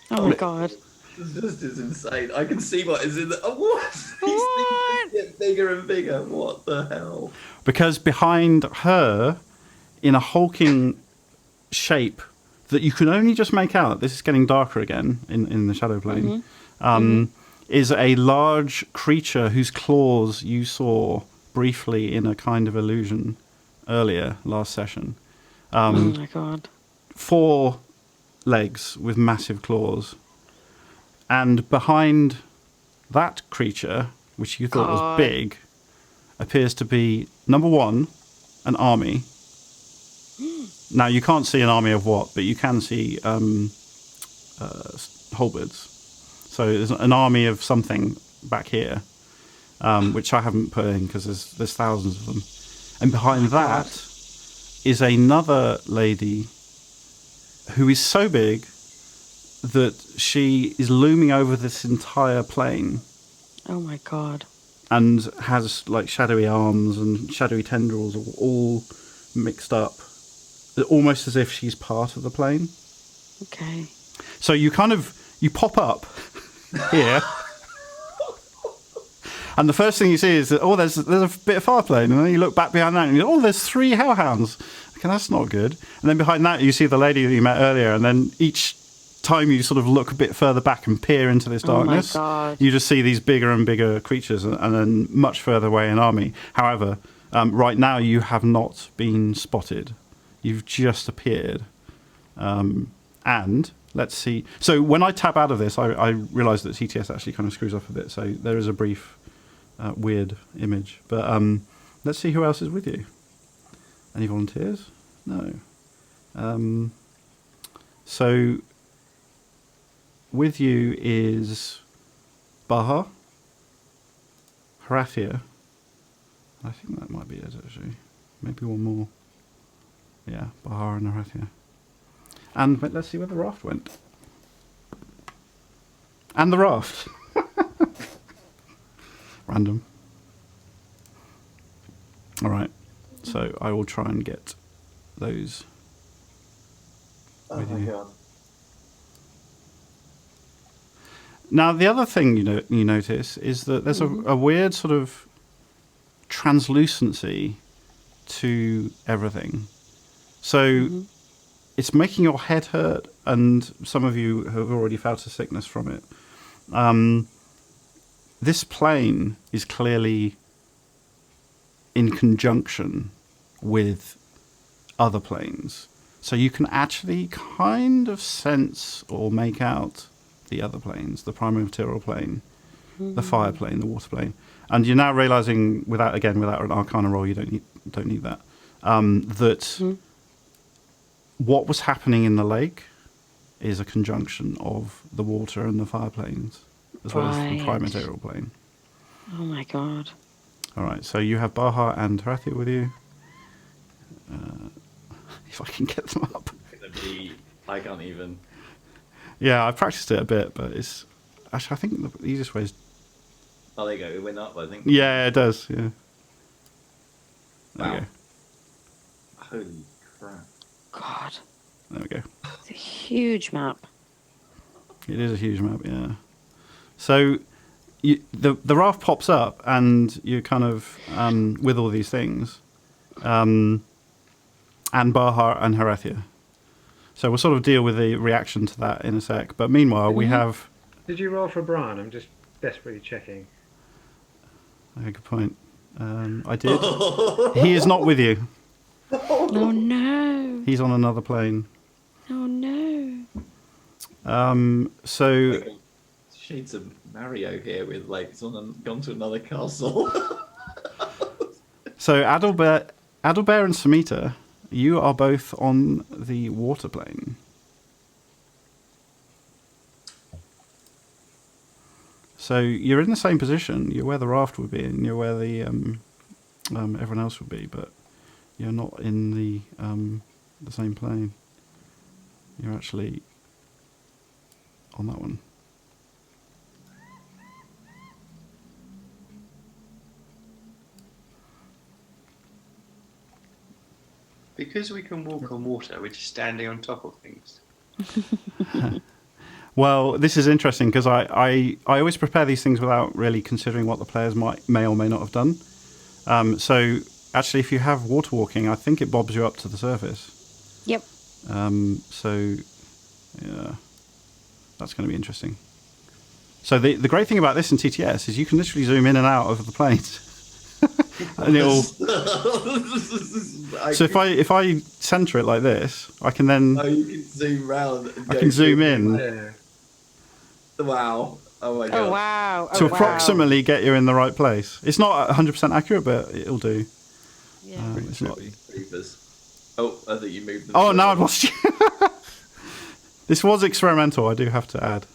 Oh my god. This is insane. I can see what is in the... Oh, what? These things get bigger and bigger. What the hell? Because behind her, in a hulking shape that you can only just make out, this is getting darker again in the shadow plane, is a large creature whose claws you saw briefly in a kind of illusion earlier, last session. Oh my god. 4 legs with massive claws. And behind that creature, which you thought was big, appears to be, number 1, an army. Now, you can't see an army of what, but you can see halberds. So there's an army of something back here, which I haven't put in because there's thousands of them. And behind that is another lady who is so big that she is looming over this entire plane. Oh my god. And has like shadowy arms and shadowy tendrils all mixed up. Almost as if she's part of the plane. Okay. So you pop up here. And the first thing you see is that, there's a bit of fire plane. And then you look back behind that and you go, there's 3 hellhounds. Okay, that's not good. And then behind that you see the lady that you met earlier. And then each time you sort of look a bit further back and peer into this darkness, you just see these bigger and bigger creatures, and then much further away an army. However, right now you have not been spotted. You've just appeared. And let's see. So when I tab out of this, I realise that CTS actually kind of screws up a bit. So there is a brief weird image. But let's see who else is with you. Any volunteers? No. So with you is Baha, Harathia. I think that might be it, actually. Maybe one more. Yeah, Baha and Harathia. And let's see where the raft went. And the raft. Random. All right. So I will try and get those. Oh my god. Now, the other thing you notice is that there's a weird sort of translucency to everything. So it's making your head hurt, and some of you have already felt a sickness from it. This plane is clearly in conjunction with other planes. So you can actually kind of sense or make out the other planes, the primary material plane, the fire plane, the water plane. And you're now realizing, without an Arcana roll, you don't need that, that what was happening in the lake is a conjunction of the water and the fire planes, as well as the primary material plane. Oh my god. All right, so you have Baha and Harathia with you. If I can get them up. I can't even. Yeah, I practiced it a bit, but it's actually, I think the easiest way is. Oh, there you go. It went up, I think. Yeah, it does. Yeah. There Wow. we go. Holy crap! God. There we go. It's a huge map. It is a huge map. Yeah. So, the raft pops up, and you're kind of with all these things, and Baha and Herathia. So we'll sort of deal with the reaction to that in a sec. But meanwhile, we have... Did you roll for Bran? I'm just desperately checking. Good point. I did. He is not with you. Oh no. He's on another plane. Oh no. So... Shades of Mario here with, like, it's gone to another castle. So Adalbert and Samita, you are both on the water plane. So you're in the same position. You're where the raft would be, and you're where the everyone else would be, but you're not in the same plane. You're actually on that one. Because we can walk on water, we're just standing on top of things. Well, this is interesting because I always prepare these things without really considering what the players may or may not have done. So actually, if you have water walking, I think it bobs you up to the surface. Yep. So yeah, that's going to be interesting. So the great thing about this in TTS is you can literally zoom in and out of the planes. And it'll... So if I center it like this, I can then... Oh, you can zoom round. I can zoom in. Yeah. Wow. Oh my god. Oh wow. To approximately get you in the right place. It's not 100% accurate, but it'll do. Yeah. It's not... Creepers. Oh, I think you moved them. Oh, now I've lost you. This was experimental, I do have to add.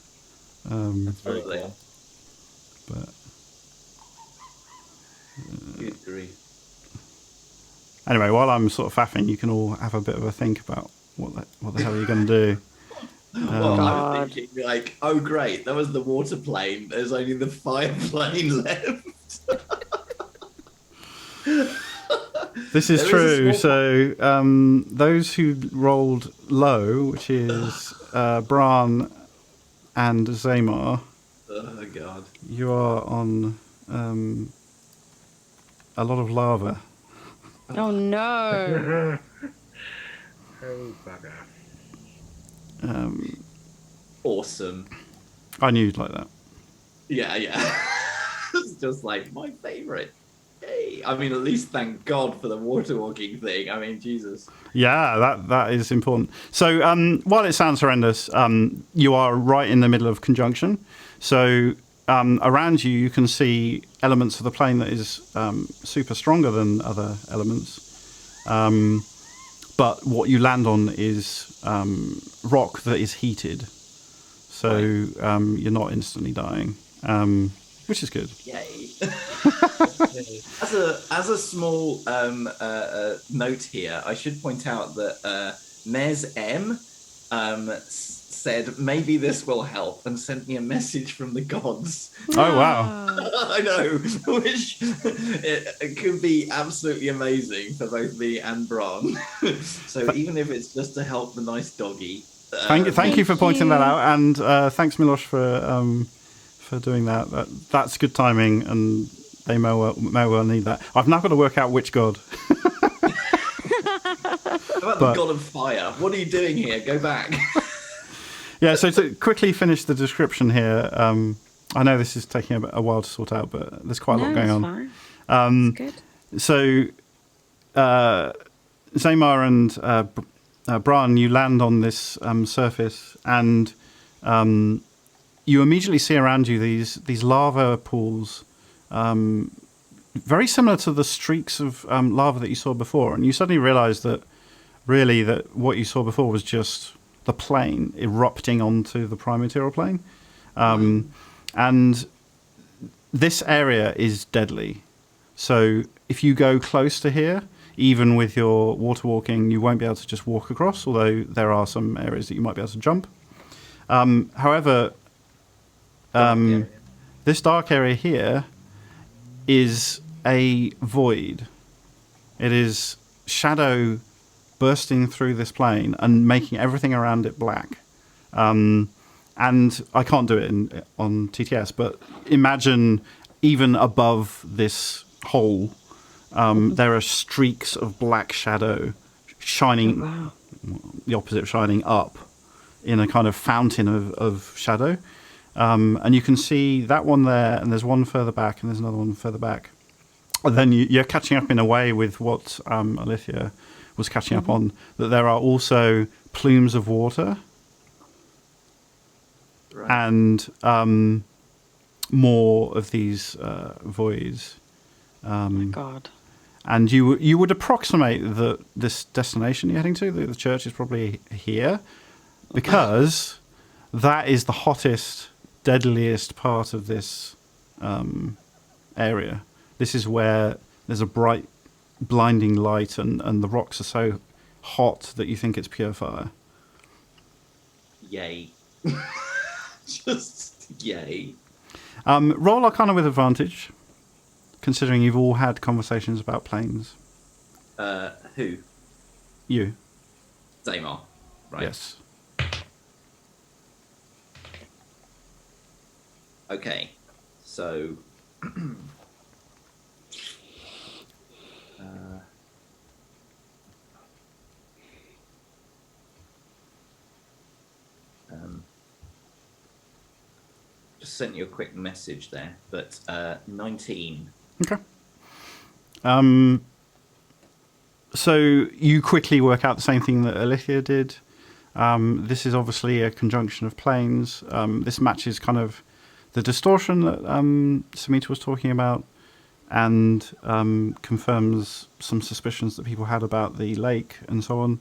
That's very Oh, cool. But Good grief. anyway, while I'm sort of faffing, you can all have a bit of a think about what the hell you're going to do. Well, I was thinking, like, oh great, that was the water plane. There's only the fire plane left. This is There true. is a So those who rolled low, which is Bran and Zamar, Oh god. you are on a lot of lava. Oh no. Oh bugger. Awesome. I knew you'd like that. Yeah. It's just like my favourite. Yay. I mean, at least thank God for the water walking thing. I mean, Jesus. Yeah, that is important. So while it sounds horrendous, you are right in the middle of conjunction. So around you, you can see elements of the plane that is super stronger than other elements. But what you land on is rock that is heated. So you're not instantly dying, which is good. Yay. As a small note here, I should point out that Nez M said maybe this will help and sent me a message from the gods. Oh, wow. I know, which it could be absolutely amazing for both me and Bran. So even if it's just to help the nice doggy. Thank you for pointing that out, and thanks, Milosh, for doing that. That's good timing, and they may well need that. I've now got to work out which god. How about the god of fire? What are you doing here? Go back. Yeah, so to quickly finish the description here, I know this is taking a while to sort out, but there's quite a lot going on. Fine. Good. So, Zamar and Bran, you land on this surface, and you immediately see around you these lava pools, very similar to the streaks of lava that you saw before. And you suddenly realise that really that what you saw before was just the plane erupting onto the prime material plane. And this area is deadly. So if you go close to here, even with your water walking, you won't be able to just walk across, although there are some areas that you might be able to jump. However, this dark area here is a void. It is shadow bursting through this plane and making everything around it black. And I can't do it on TTS, but imagine even above this hole, there are streaks of black shadow shining, Wow. the opposite of shining, up in a kind of fountain of shadow. And you can see that one there, and there's one further back, and there's another one further back. And then you're catching up in a way with what Alithia was catching up on, that there are also plumes of water Right. and more of these voids. Oh my God. And you would approximate that this destination you're heading to, the church, is probably here, because that is the hottest, deadliest part of this area. This is where there's a bright, blinding light, and the rocks are so hot that you think it's pure fire. Yay. Just yay. Roll Arcana with advantage, considering you've all had conversations about planes. Who? You. Zamar. Right. Yes. Okay. So. Just sent you a quick message there, but 19. Okay. So you quickly work out the same thing that Alithia did. This is obviously a conjunction of planes. This matches kind of the distortion that Samita was talking about, and confirms some suspicions that people had about the lake and so on.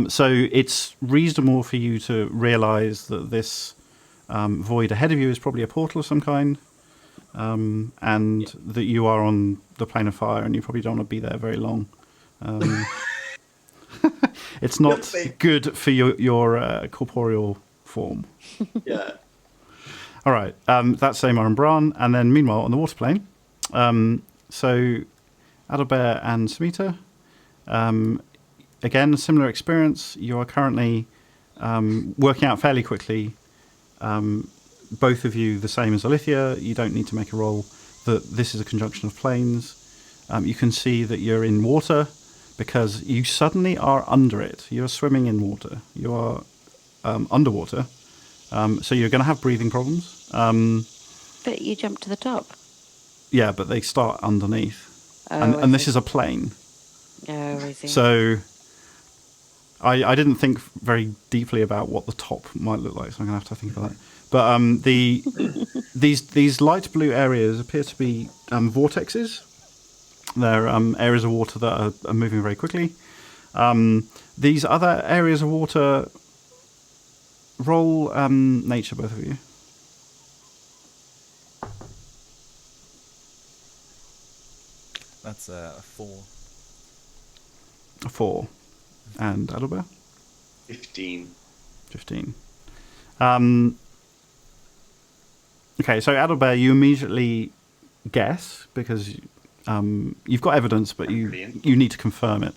So it's reasonable for you to realise that this void ahead of you is probably a portal of some kind, and that you are on the plane of fire, and you probably don't want to be there very long. It's not good for your corporeal form. Yeah. All right, that's Zamar and Bran, and then meanwhile on the water plane, so Adalbert and Samita, again, a similar experience. You are currently working out fairly quickly, both of you the same as Alithia. You don't need to make a roll, that this is a conjunction of planes. You can see that you're in water because you suddenly are under it. You're swimming in water. You are underwater. So you're going to have breathing problems. But you jump to the top. Yeah, but they start underneath. Oh, and I this see. is a plane. Oh, I see. So I didn't think very deeply about what the top might look like, so I'm going to have to think about that. But these light blue areas appear to be vortexes. They're areas of water that are moving very quickly. These other areas of water, roll nature, both of you. That's a 4. A 4. And Adalbert? 15. 15. Okay, so Adalbert, you immediately guess, because you've got evidence, but you need to confirm it,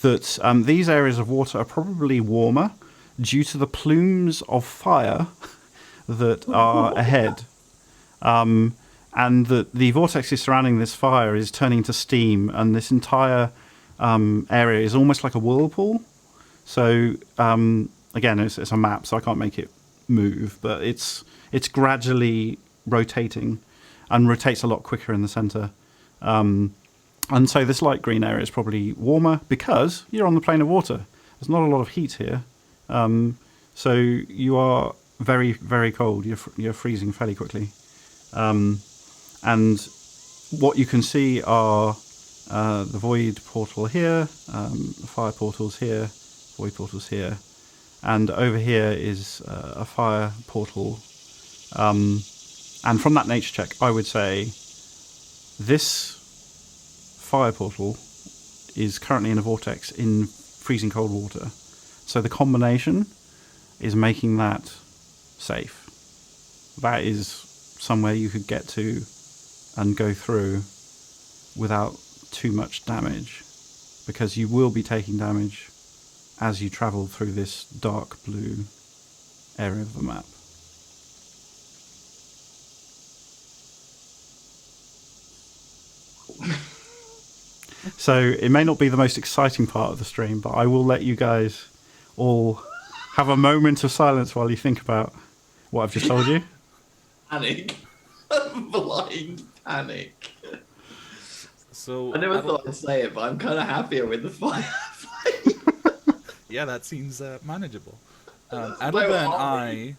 that these areas of water are probably warmer due to the plumes of fire that are ahead. And that the vortexes surrounding this fire is turning to steam, and this entire area is almost like a whirlpool. So, again, it's a map, so I can't make it move, but it's gradually rotating, and rotates a lot quicker in the centre. And so this light green area is probably warmer because you're on the plane of water. There's not a lot of heat here. So you are very, very cold. You're freezing fairly quickly. And what you can see are the void portal here, fire portals here, void portals here, and over here is a fire portal. And from that nature check, I would say this fire portal is currently in a vortex in freezing cold water. So the combination is making that safe. That is somewhere you could get to and go through without too much damage, because you will be taking damage as you travel through this dark blue area of the map. So it may not be the most exciting part of the stream, but I will let you guys all have a moment of silence while you think about what I've just told you. Panic. Blind panic. So I never thought I'd say it, but I'm kind of happier with the fire. Yeah, that seems manageable. Adalbert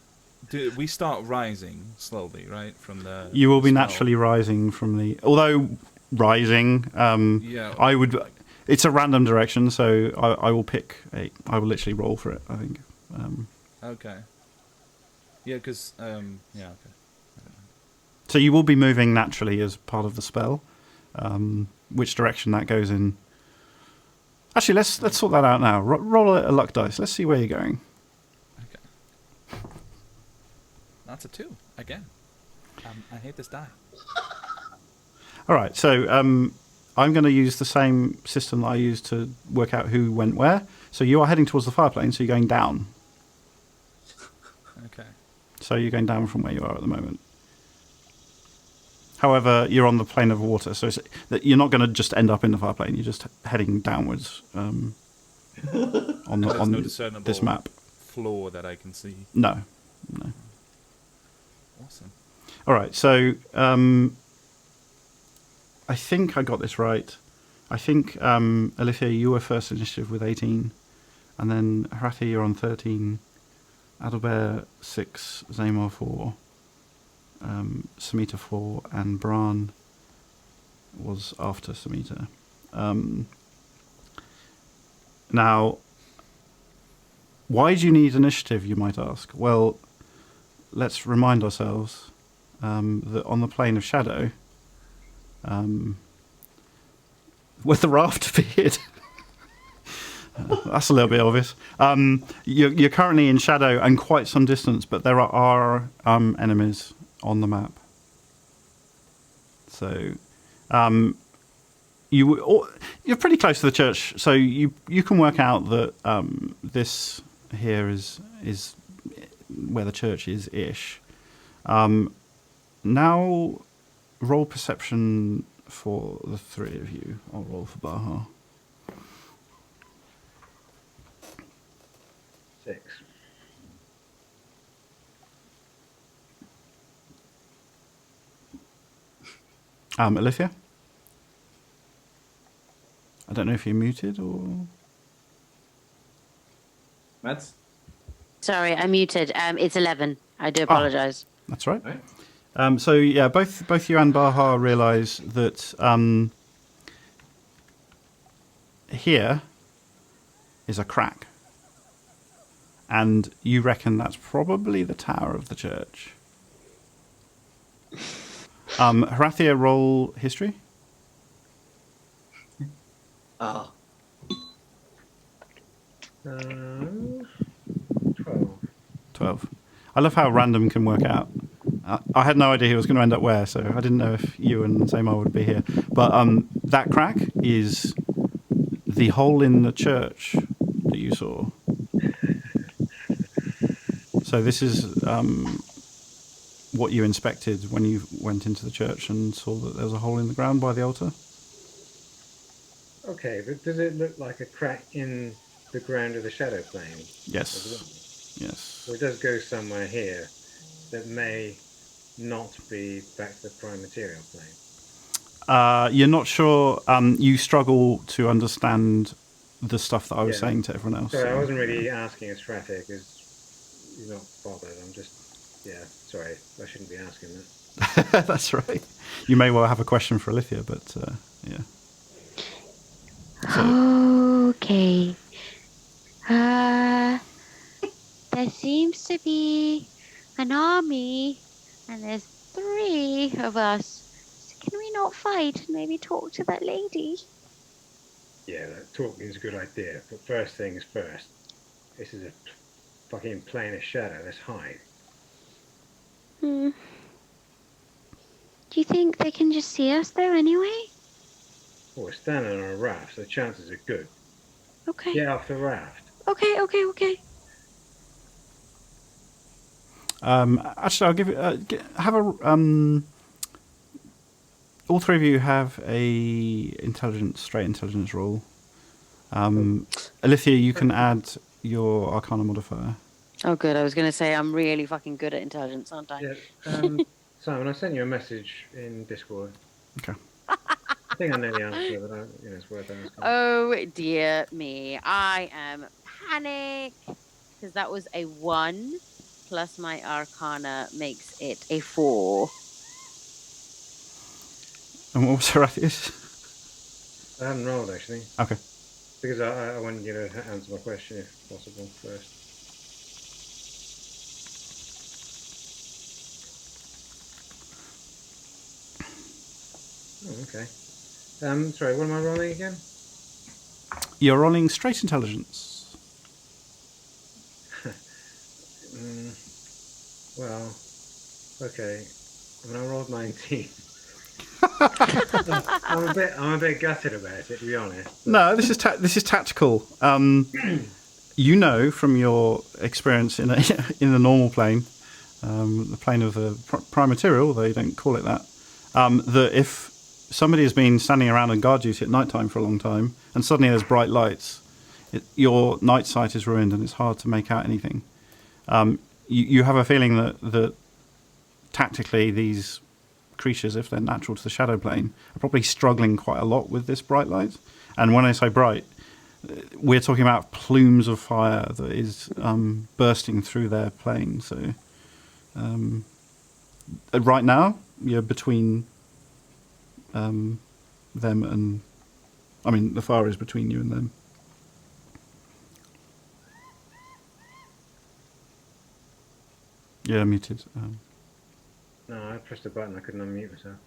and we start rising slowly, right? From the You will be spell. naturally rising from the... Although rising, Yeah. I would... It's a random direction, so I will pick a... I will literally roll for it, I think. Okay. Yeah, because... yeah, okay. So you will be moving naturally as part of the spell. Which direction that goes in... Actually, let's sort that out now. Roll a luck dice. Let's see where you're going. Okay. That's a 2, again. I hate this die. All right, so I'm going to use the same system that I used to work out who went where. So you are heading towards the fire plane, so you're going down. Okay. So you're going down from where you are at the moment. However, you're on the plane of water, so you're not going to just end up in the fire plane. You're just heading downwards on no discernible this map. Floor that I can see. No. Awesome. All right, so I think I got this right. I think, Alithia, you were first initiative with 18, and then Harathi, you're on 13, Adalbert 6, Zamar 4, Samita 4, and Bran was after Samita. Now, why do you need initiative, you might ask? Well, let's remind ourselves that on the plane of shadow, where the raft appeared, that's a little bit obvious. You're currently in shadow and quite some distance, but there are enemies on the map. So you're pretty close to the church, so you can work out that this here is where the church is ish. Now roll perception for the three of you. I'll roll for Baha. 6. Alithia? I don't know if you're muted or... Mads? Sorry, I muted. It's 11. I do apologise. That's right. Right. So yeah, both you and Baha realise that here is a crack, and you reckon that's probably the tower of the church. Harathia, roll history. 12. 12. I love how random can work out. I had no idea he was going to end up where, so I didn't know if you and Zamar would be here. But that crack is the hole in the church that you saw. So this is what you inspected when you went into the church and saw that there was a hole in the ground by the altar. Okay, but does it look like a crack in the ground of the shadow plane? Yes. As well? Yes. So it does go somewhere here that may not be back to the prime material plane. You're not sure. You struggle to understand the stuff that I was saying to everyone else. Sorry, I wasn't really asking as traffic because you're not bothered. I'm just, sorry, I shouldn't be asking that. That's right. You may well have a question for Alithia, but yeah. So, Okay. There seems to be an army, and there's 3 of us. So can we not fight and maybe talk to that lady? Yeah, that talking is a good idea, but first things first. This is a fucking plane of shadow. Let's hide. Do you think they can just see us though anyway? Well, we're standing on a raft, so the chances are good. Okay. Get off the raft. Okay. actually, I'll give it. Have a all three of you have a straight intelligence roll. Alithia, you can add your Arcana modifier. Oh, good. I was going to say I'm really fucking good at intelligence, aren't I? Yeah. Simon, I sent you a message in Discord. Okay. I think I know the answer, but it's worth asking. Oh dear me, I am panic because that was a 1 plus my Arcana makes it a 4. And what was Horathius? I haven't rolled actually. Okay. Because I want you to answer my question if possible first. Oh, okay. Sorry, what am I rolling again? You're rolling straight intelligence. Well, okay. I mean, I rolled 19. I'm a bit gutted about it, to be honest. No, this is tactical. You know from your experience in the normal plane, the plane of the prime material, though you don't call it that, that if somebody has been standing around on guard duty at night time for a long time, and suddenly there's bright lights, your night sight is ruined and it's hard to make out anything. You have a feeling that tactically these creatures, if they're natural to the shadow plane, are probably struggling quite a lot with this bright light. And when I say bright, we're talking about plumes of fire that is bursting through their plane. So right now, you're between them and... I mean, the fire is between you and them. Yeah, muted. No, I pressed a button. I couldn't unmute myself.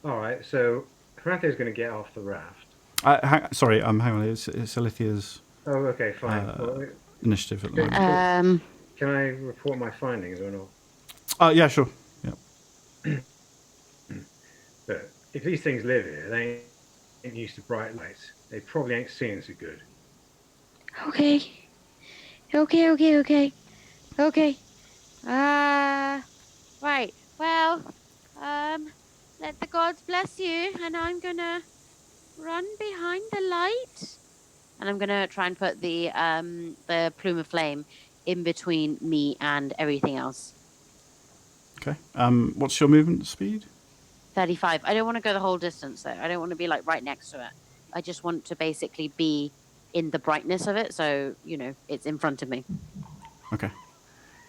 All right, so Horatio's going to get off the raft. Hang on. It's Alithia's Oh, okay, fine. initiative at the moment. Can I report my findings or not? Yeah, sure. Yeah. But if these things live here, they ain't used to bright lights. They probably ain't seeing so good. Okay. Right. Well, let the gods bless you, and I'm gonna run behind the light, and I'm gonna try and put the plume of flame in between me and everything else. Okay. What's your movement speed? 35. I don't want to go the whole distance, though. I don't want to be like right next to it. I just want to basically be in the brightness of it, so it's in front of me. Okay.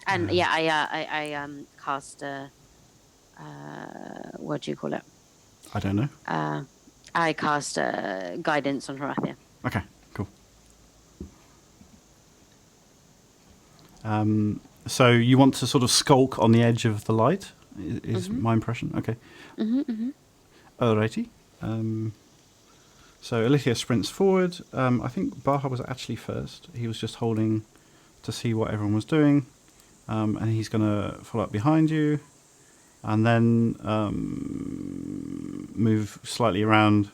And I cast what do you call it? I don't know. I cast guidance on Horathia. Okay, cool. So you want to sort of skulk on the edge of the light, is my impression. Okay. Alrighty. So Alithia sprints forward. I think Baha was actually first. He was just holding to see what everyone was doing. And he's going to follow up behind you. And then move slightly around.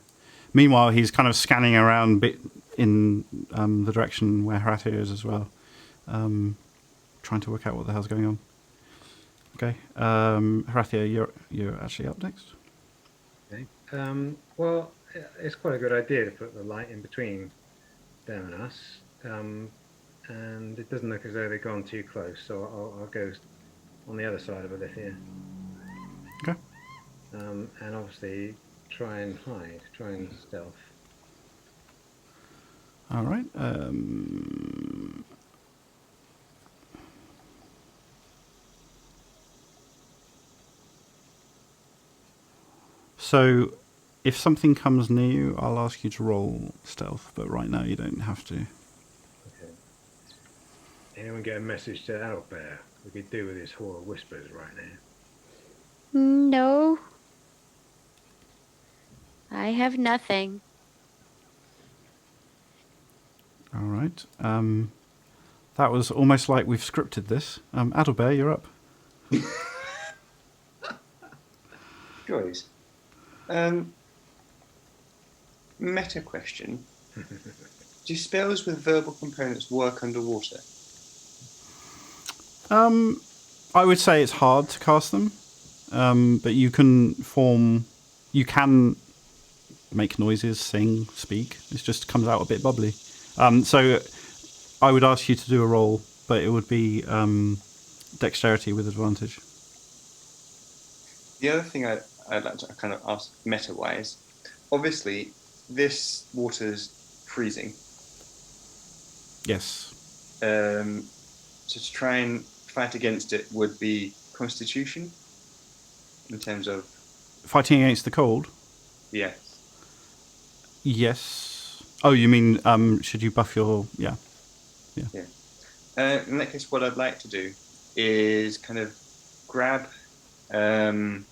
Meanwhile, he's kind of scanning around a bit in the direction where Horatio is as well. Trying to work out what the hell's going on. Okay. Horatio, you're actually up next. Okay. Well, it's quite a good idea to put the light in between them and us. And it doesn't look as though they've gone too close, so I'll go on the other side of Alithia. Okay. And obviously try and hide, try and stealth. All right. So, if something comes near you, I'll ask you to roll stealth, but right now you don't have to. Okay. Anyone get a message to Albert? We could do with his hall of whispers right now. No. I have nothing. All right. That was almost like we've scripted this. Adalbert, you're up. Guys, meta question. Do spells with verbal components work underwater? I would say it's hard to cast them. but you can make noises, sing, speak. It just comes out a bit bubbly. So I would ask you to do a roll, but it would be dexterity with advantage. The other thing I'd like to kind of ask meta-wise, obviously this water's freezing. Yes. So to try and fight against it would be Constitution, in terms of... Fighting against the cold? Yes. Yes. Oh, you mean, should you buff your... Yeah. In that case, what I'd like to do is kind of grab Raina,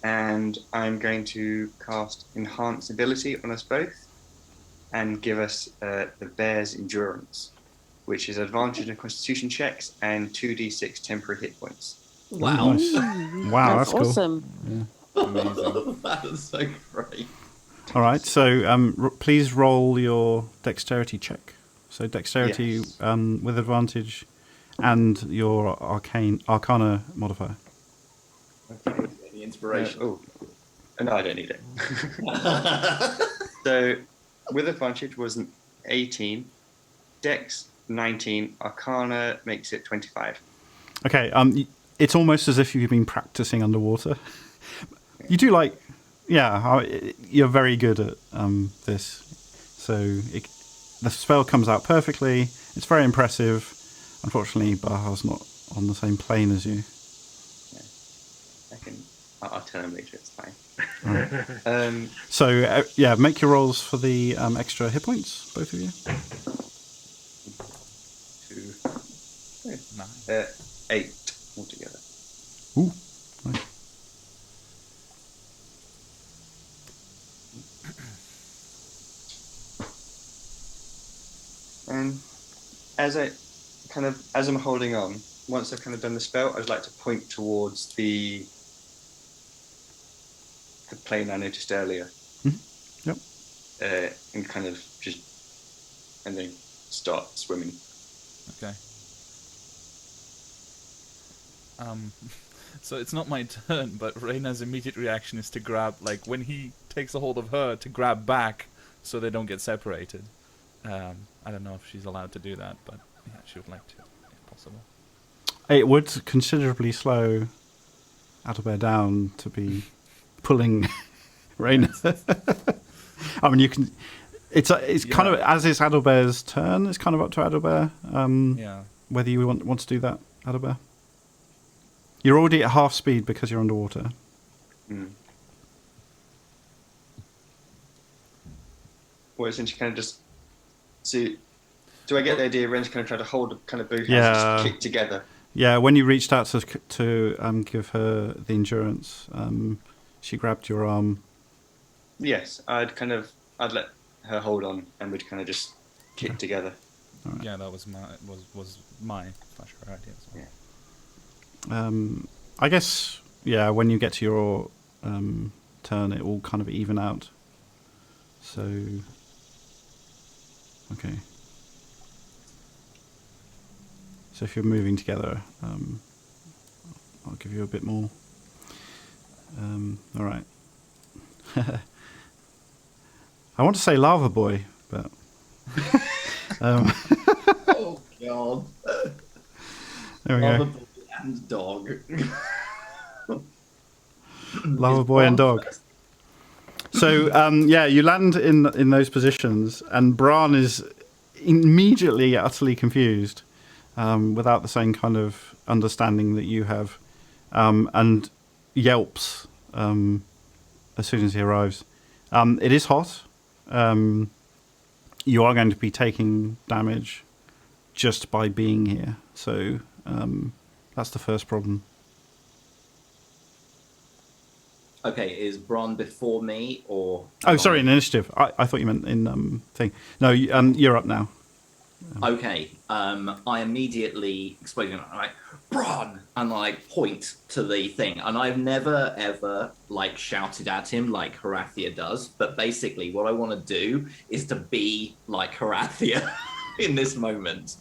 and I'm going to cast Enhance Ability on us both and give us the Bear's Endurance, which is advantage in Constitution checks and 2d6 temporary hit points. Wow. Nice. Wow, that's cool. awesome. Amazing. That is so great. All right, so please roll your dexterity check. So dexterity Yes. With advantage and your arcana modifier. Okay. Any inspiration? No, I don't need it. So with advantage was an 18, Dex 19, Arcana makes it 25. Okay, it's almost as if you've been practicing underwater. You do you're very good at this. So the spell comes out perfectly. It's very impressive. Unfortunately, Baha's not on the same plane as you. I'll tell him later, it's fine. Right. So, make your rolls for the extra hit points, both of you. 8 altogether. Ooh, nice. And as I'm holding on, once I've kind of done the spell, I'd like to point towards the plane I noticed earlier. Mm-hmm. Yep. And kind of and then start swimming. Okay. So it's not my turn, but Reina's immediate reaction is to grab, like, when he takes a hold of her, to grab back so they don't get separated. I don't know if she's allowed to do that, but yeah, she would like to, if possible. It would considerably slow Adalbert down to be pulling Raina. I mean, you can. It's kind of, as it's Adalbert's turn. It's kind of up to Adalbert. Whether you want to do that, Adalbert. You're already at half speed because you're underwater. Mm. Well, essentially, kind of just. So, do I get the idea? Ren's kind of trying to hold kind of both hands just kick together. Yeah, when you reached out to give her the endurance, she grabbed your arm. Yes, I'd let her hold on, and we'd kind of just kick together. Right. Yeah, that was my flash idea as well. Yeah. I guess, when you get to your turn, it will kind of even out. So, okay. So if you're moving together, I'll give you a bit more. All right. I want to say Lava Boy, but... Oh, God. There we Lava go. Boy and dog. Lava Boy and dog. So, you land in those positions, and Bran is immediately utterly confused, without the same kind of understanding that you have, and yelps as soon as he arrives. It is hot. You are going to be taking damage just by being here. So that's the first problem. Okay, is Bron before me or? Oh, sorry, in initiative. I thought you meant in thing. No, you're up now. Okay, I immediately exploded. I'm like, Bron! And point to the thing. And I've never, ever, shouted at him like Horathia does. But basically, what I want to do is to be like Horathia in this moment.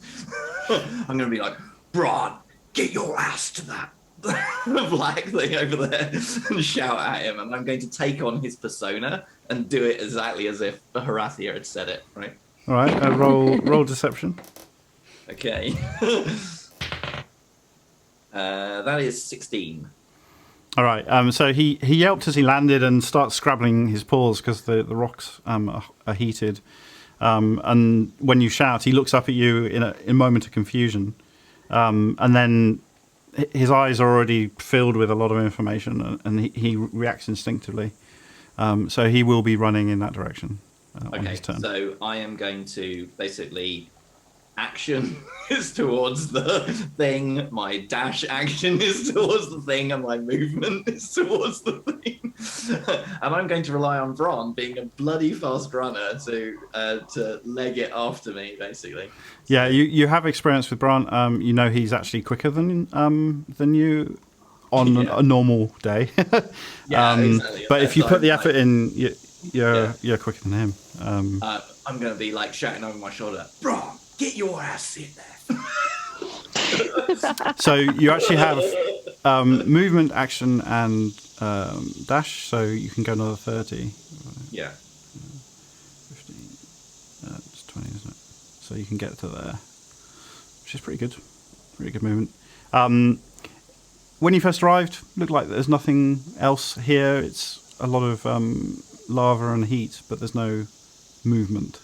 I'm going to be like, Bron, get your ass to that black thing over there and shout at him. And I'm going to take on his persona and do it exactly as if Horathia had said it, right? All right, roll deception. Okay. That is 16. All right. So he yelped as he landed and starts scrabbling his paws because the rocks are heated. And when you shout, he looks up at you in a moment of confusion, and then his eyes are already filled with a lot of information, and he reacts instinctively. So he will be running in that direction on his turn. So I am going to basically action is towards the thing, my dash action is towards the thing, and my movement is towards the thing. And I'm going to rely on Bron being a bloody fast runner to leg it after me, basically. Yeah, you have experience with Bron. You know he's actually quicker than you on a normal day. Exactly. But if you put the effort in, you're quicker than him. I'm going to be like shouting over my shoulder, Bron, get your ass in there. So you actually have movement, action, and dash, so you can go another 30. Yeah. 15. It's 20, isn't it? So you can get to there, which is pretty good. Pretty good movement. When you first arrived, looked like there's nothing else here. It's a lot of lava and heat, but there's no movement.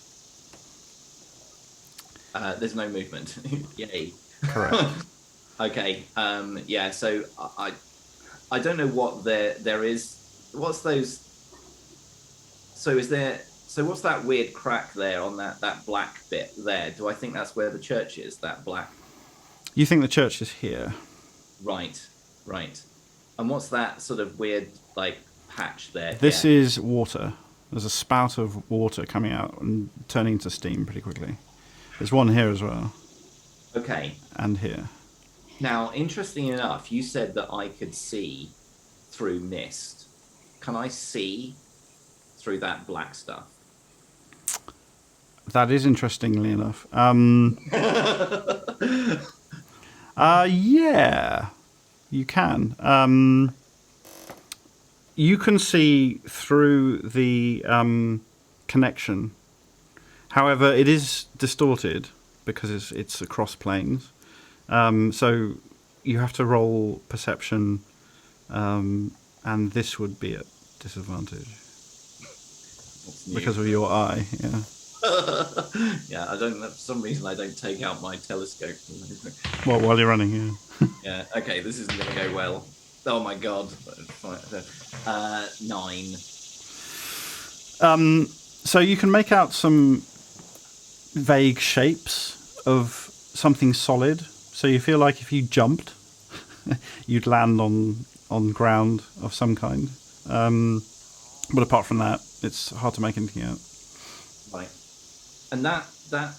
There's no movement. Yay. Correct. Okay. Yeah. So I don't know what there is. What's those? So is there? So what's that weird crack there on that black bit there? Do I think that's where the church is? That black. You think the church is here? Right. And what's that sort of weird like patch there? This is water. There's a spout of water coming out and turning into steam pretty quickly. There's one here as well. Okay. And here. Now, interesting enough, you said that I could see through mist. Can I see through that black stuff? That is interestingly enough. Yeah, you can. You can see through the connection. However, it is distorted because it's across planes. So you have to roll perception, and this would be at disadvantage because of your eye. Yeah. Yeah, I don't. For some reason, I don't take out my telescope. Well, while you're running, yeah. Yeah. Okay, this isn't going to go well. Oh my god. 9. So you can make out some vague shapes of something solid. So you feel like if you jumped, you'd land on ground of some kind. But apart from that, it's hard to make anything out. Right. And that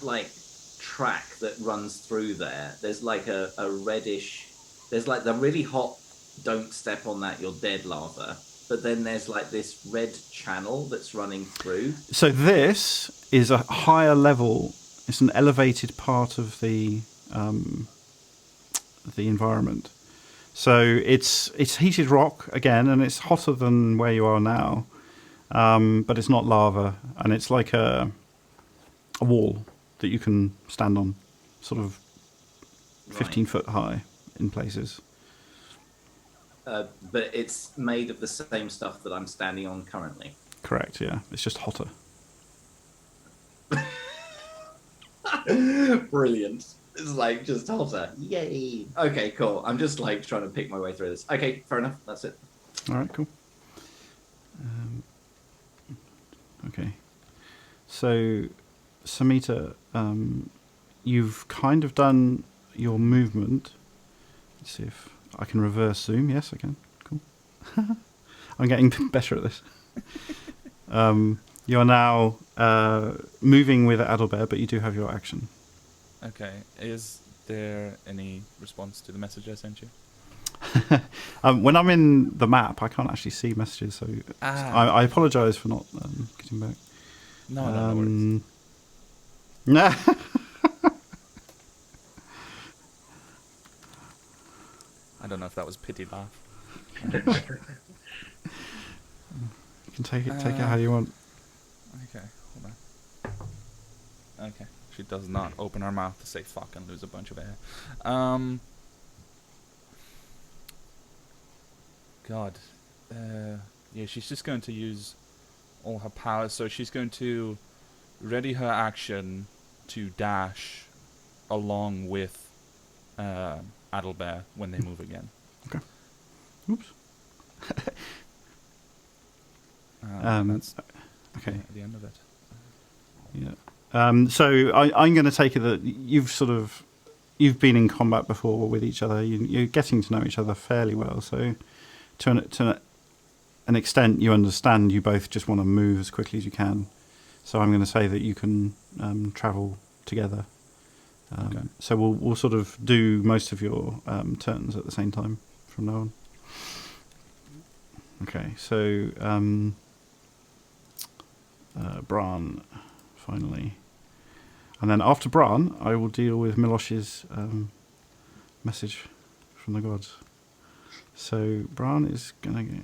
like track that runs through there, there's like a reddish, there's like the really hot don't step on that, you're dead lava. But then there's like this red channel that's running through. So this is a higher level, it's an elevated part of the environment. So it's heated rock again, and it's hotter than where you are now. But it's not lava, and it's like a wall that you can stand on, sort of 15 foot high in places. But it's made of the same stuff that I'm standing on currently. Correct, yeah. It's just hotter. Brilliant. It's like just hotter. Yay. Okay, cool. I'm just like trying to pick my way through this. Okay, fair enough. That's it. All right, cool. Okay. So, Samita, you've kind of done your movement. Let's see if I can reverse zoom. Yes, I can. Cool. I'm getting better at this. You're now moving with Adalbert, but you do have your action. Okay. Is there any response to the message I sent you? When I'm in the map, I can't actually see messages, so I apologise for not getting back. No worries. I don't know if that was pity laugh. You can take it how you want. Okay, hold on. Okay, she does not open her mouth to say fuck and lose a bunch of air. God. Yeah, she's just going to use all her powers. So she's going to ready her action to dash along with Adalbear when they move again. Okay. Oops. That's okay. the end of it. Yeah. So I'm going to take it that you've been in combat before with each other. You're getting to know each other fairly well. So to an extent, you understand. You both just want to move as quickly as you can. So I'm going to say that you can travel together. Okay. So we'll sort of do most of your turns at the same time from now on. Okay. So Bran, finally. And then after Bran, I will deal with Milosh's message from the gods. So Bran is going to go...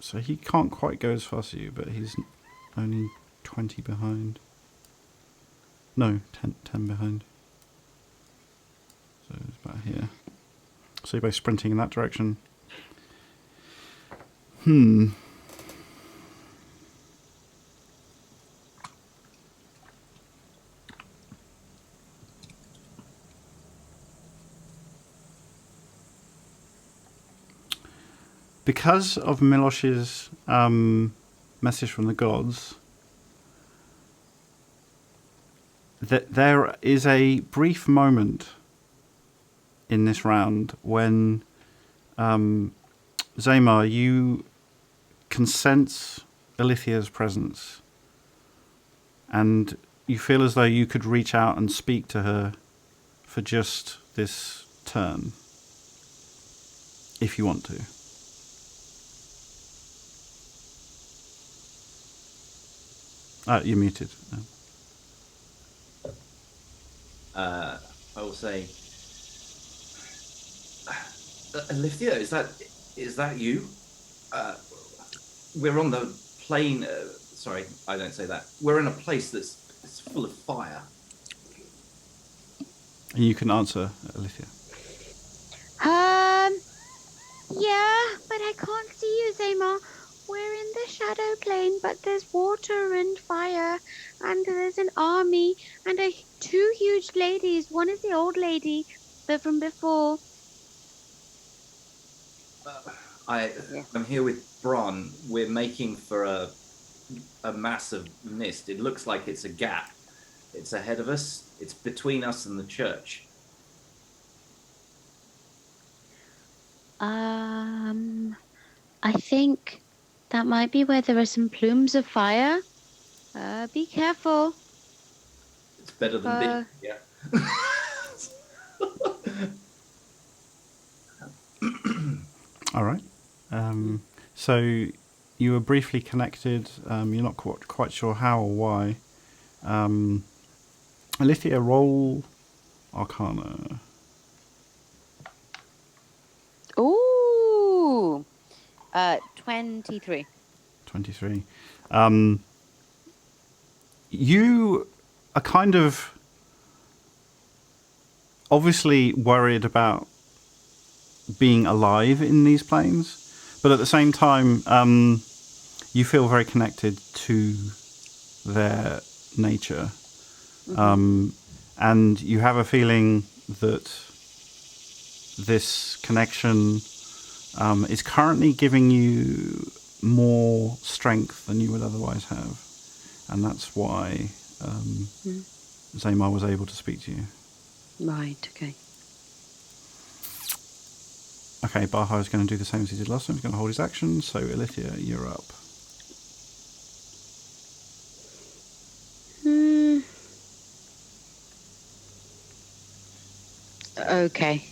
So he can't quite go as fast as you, but he's only 20 behind. No, 10 behind. So it's about here. So you're both sprinting in that direction. Because of Milosh's message from the gods, there is a brief moment in this round when Zaymar, you can sense Alithia's presence, and you feel as though you could reach out and speak to her for just this turn, if you want to. You're muted. No. I will say, Alithia, is that you? We're on the plane. Sorry, I don't say that. We're in a place that's full of fire. And you can answer, Alithia. Yeah, but I can't see you, Zaymar. We're in the shadow plane, but there's water and fire, and there's an army, and two huge ladies. One is the old lady, but from before. I'm here with Bron. We're making for a massive mist. It looks like it's a gap. It's ahead of us. It's between us and the church. I think that might be where there are some plumes of fire. Be careful. It's better than big, yeah. All right. So you were briefly connected. You're not quite sure how or why. Alithia, roll Arcana. Ooh. 23. 23. You are kind of obviously worried about being alive in these planes, but at the same time, you feel very connected to their nature. And you have a feeling that this connection is currently giving you more strength than you would otherwise have. And that's why Zaymar was able to speak to you. Right, okay. Okay, Baha is going to do the same as he did last time. He's going to hold his action. So, Alithia, you're up. Okay.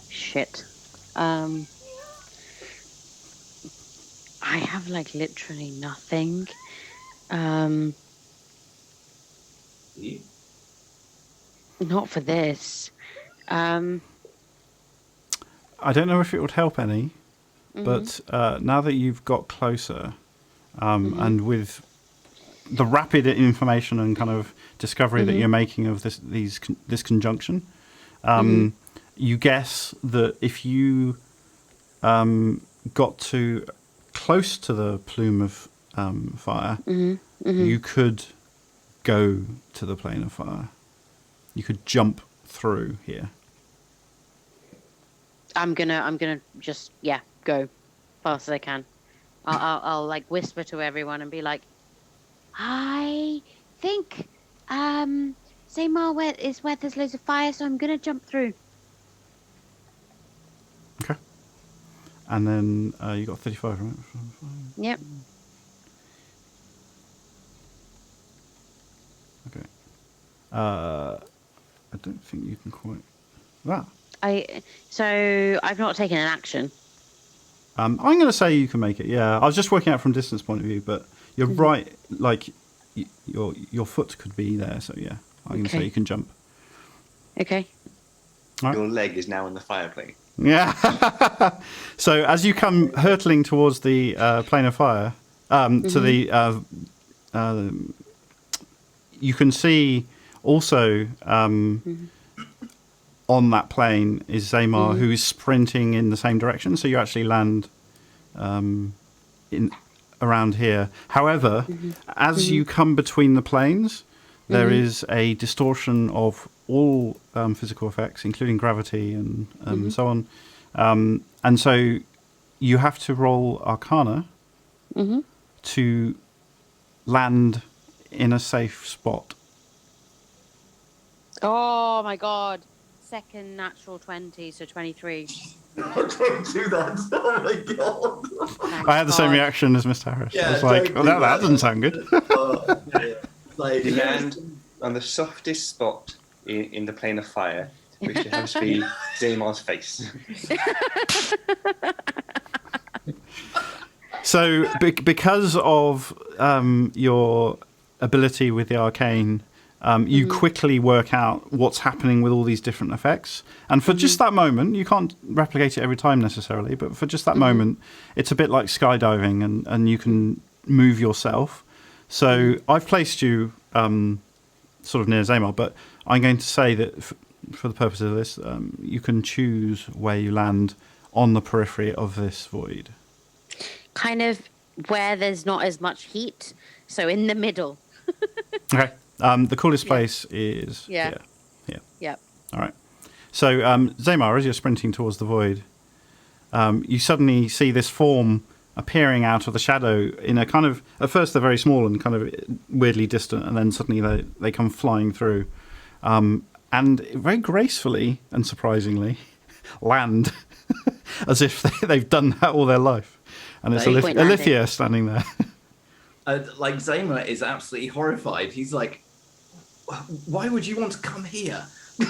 Shit. I have like literally nothing. You? Not for this. I don't know if it would help any, but now that you've got closer, and with the rapid information and kind of discovery that you're making of this conjunction, you guess that if you got to close to the plume of fire, you could go to the plane of fire. You could jump through here. I'm gonna just go fast as I can. I'll like whisper to everyone and be like, I think Zaymar is where there's loads of fire, so I'm gonna jump through. Okay. And then you got 35, right? Yep. Okay. I don't think you can quite. So I've not taken an action. I'm going to say you can make it. Yeah, I was just working out from distance point of view, but you're right. Like your foot could be there, so yeah, I'm going to say you can jump. Okay. Right. Your leg is now in the fire plane. Yeah. So as you come hurtling towards the plane of fire, to the, you can see also on that plane is Zaymar, who is sprinting in the same direction. So you actually land in around here. However, as you come between the planes, there is a distortion of all physical effects, including gravity and so on. And so you have to roll Arcana to land in a safe spot. Oh my god. Second natural 20, so 23. Don't do that. Oh my god. I had the same reaction as Mr. Harris. Yeah, I was like, don't that do that. doesn't sound good. Like, You land on the softest spot in the plane of fire, which happens to be Zaymar's face. So because of your ability with the arcane, you quickly work out what's happening with all these different effects. And for just that moment, you can't replicate it every time necessarily, but for just that moment, it's a bit like skydiving and you can move yourself. So I've placed you sort of near Zaymar, but I'm going to say that for the purpose of this, you can choose where you land on the periphery of this void. Kind of where there's not as much heat, so in the middle. Okay. The coolest place is here. Here. Yep. All right. So, Zaymar, as you're sprinting towards the void, you suddenly see this form appearing out of the shadow in a kind of... At first, they're very small and kind of weirdly distant, and then suddenly they come flying through. And very gracefully and surprisingly land as if they've done that all their life. And it's Alithia standing there. Like, Zaymar is absolutely horrified. He's like, why would you want to come here? There's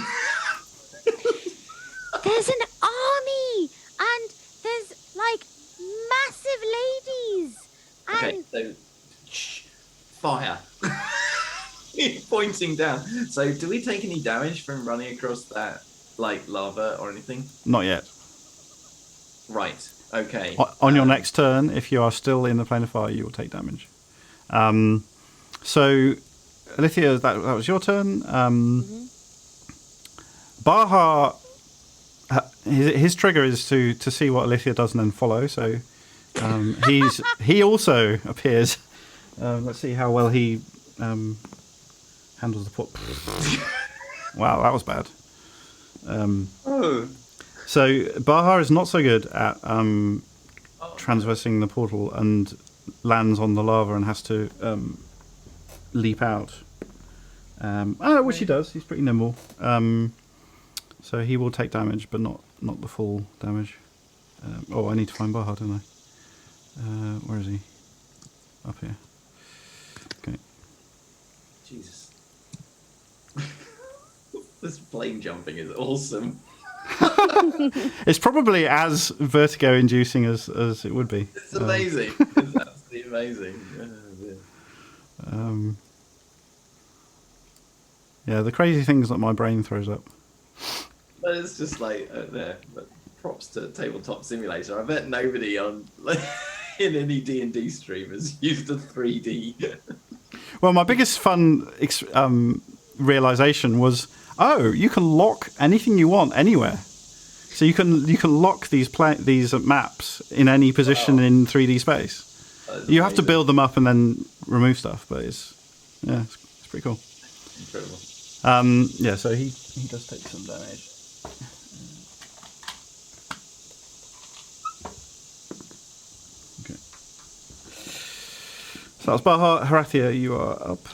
an army, and there's, like, massive ladies. And Okay, so, shh, fire. He's pointing down. So, do we take any damage from running across that, like, lava or anything? Not yet. Right, okay. On your next turn, if you are still in the plane of fire, you will take damage. So, Alithia, that was your turn. Baha, his trigger is to see what Alithia does and then follow. So, he also appears. Let's see how well he handles the put. Wow, that was bad. So Baha is not so good at transversing the portal and lands on the lava and has to leap out. Which he does. He's pretty nimble. So he will take damage, but not the full damage. I need to find Baha, don't I? Where is he? Up here. Okay. Jesus. This plane jumping is awesome. It's probably as vertigo-inducing as it would be. It's amazing. It's absolutely amazing. Yeah, the crazy things that my brain throws up. But it's just like there. But props to Tabletop Simulator. I bet nobody on in any D&D stream has used a 3D. Well, my biggest fun realization was, oh, you can lock anything you want anywhere. So you can lock these maps in any position in 3D space. You have to build them up and then remove stuff, but it's pretty cool. Incredible. Yeah, so he does take some damage. Okay. So that's Baha. Harathia, you are up.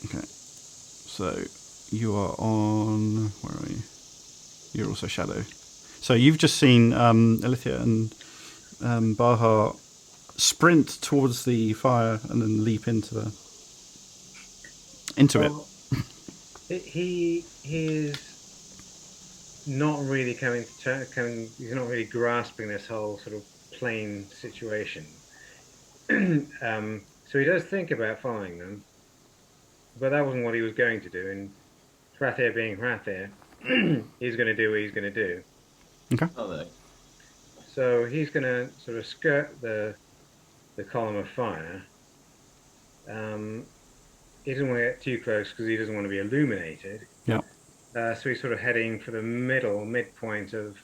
Okay. So you are on. Where are you? You're also Shadow. So you've just seen Alithia and Baha sprint towards the fire and then leap into it. He is not really he's not really grasping this whole sort of plane situation. So he does think about following them, but that wasn't what he was going to do. And Harathir being Harathir, he's going to do what he's going to do. Okay. Oh, there. So he's going to sort of skirt the column of fire. He doesn't want to get too close because he doesn't want to be illuminated. Yeah. So he's sort of heading for the midpoint of.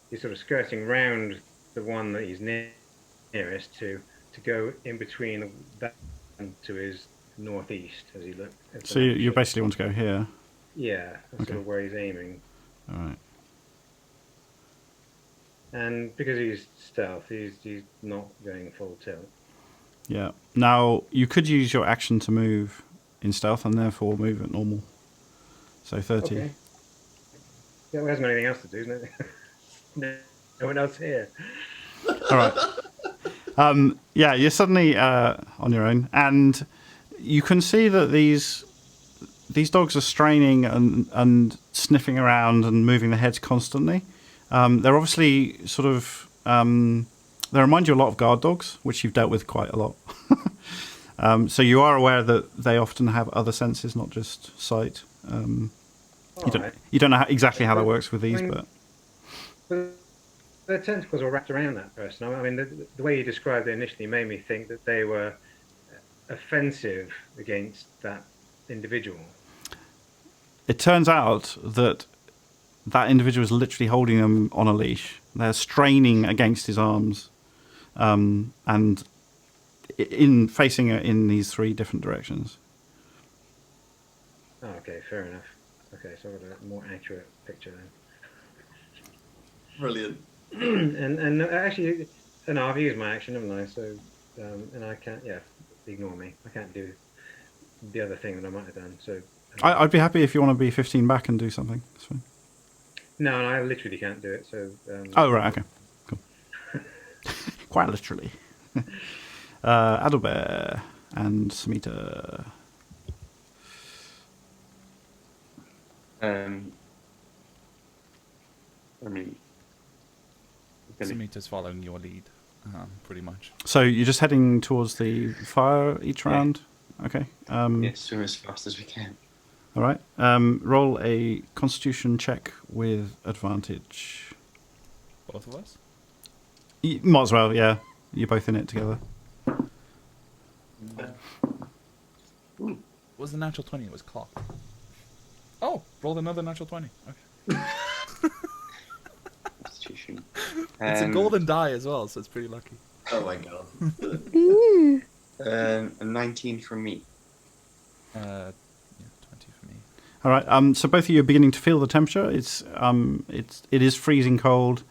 He's sort of skirting round the one that he's nearest to go in between that and to his northeast as he looks. So you basically want to go here. Yeah, that's sort of where he's aiming. All right. And because he's stealth, he's not going full tilt. Yeah. Now, you could use your action to move in stealth and therefore move at normal. So 30. Okay. Yeah, well, hasn't got anything else to do, isn't it? No one else here. All right. Yeah, you're suddenly on your own. And you can see that these dogs are straining and sniffing around and moving their heads constantly. They're obviously sort of... they remind you a lot of guard dogs, which you've dealt with quite a lot. So you are aware that they often have other senses, not just sight. You don't know exactly how that works with these, but the tentacles were wrapped around that person. I mean, the way you described it initially made me think that they were offensive against that individual. It turns out that individual is literally holding them on a leash. They're straining against his arms, and facing in these 3 different directions. Oh, okay, fair enough. Okay, so I've got a more accurate picture then. Brilliant. and actually, no, I've used my action, haven't I? So, and I can't. Yeah, ignore me. I can't do the other thing that I might have done. So, I'd be happy if you want to be 15 back and do something. That's fine. No, I literally can't do it. So. Oh right, okay, cool. Quite literally. Adalbert and Smita. I mean, Smita's following your lead, pretty much. So you're just heading towards the fire each round? Okay. Yes, swim as fast as we can. All right. Roll a Constitution check with advantage. Both of us? You might as well, yeah. You're both in it together. It was the natural 20, it was clocked. Oh, rolled another natural 20. Okay. Constitution. It's a golden die as well, so it's pretty lucky. Oh my god. A 19 from me. 20 for me. All right. So both of you are beginning to feel the temperature. It is freezing cold.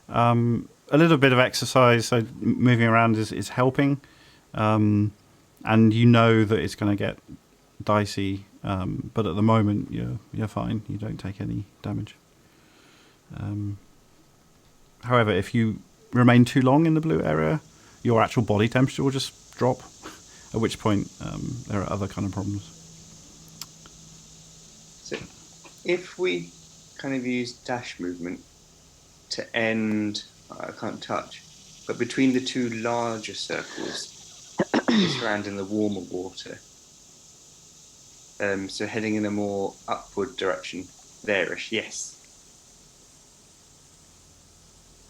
A little bit of exercise, so moving around is helping. And you know that it's going to get dicey, but at the moment you're fine. You don't take any damage. However, if you remain too long in the blue area, your actual body temperature will just drop. At which point there are other kind of problems. So, if we kind of use dash movement to end, I can't touch, but between the 2 larger circles surrounding the warmer water, So heading in a more upward direction, there-ish, yes.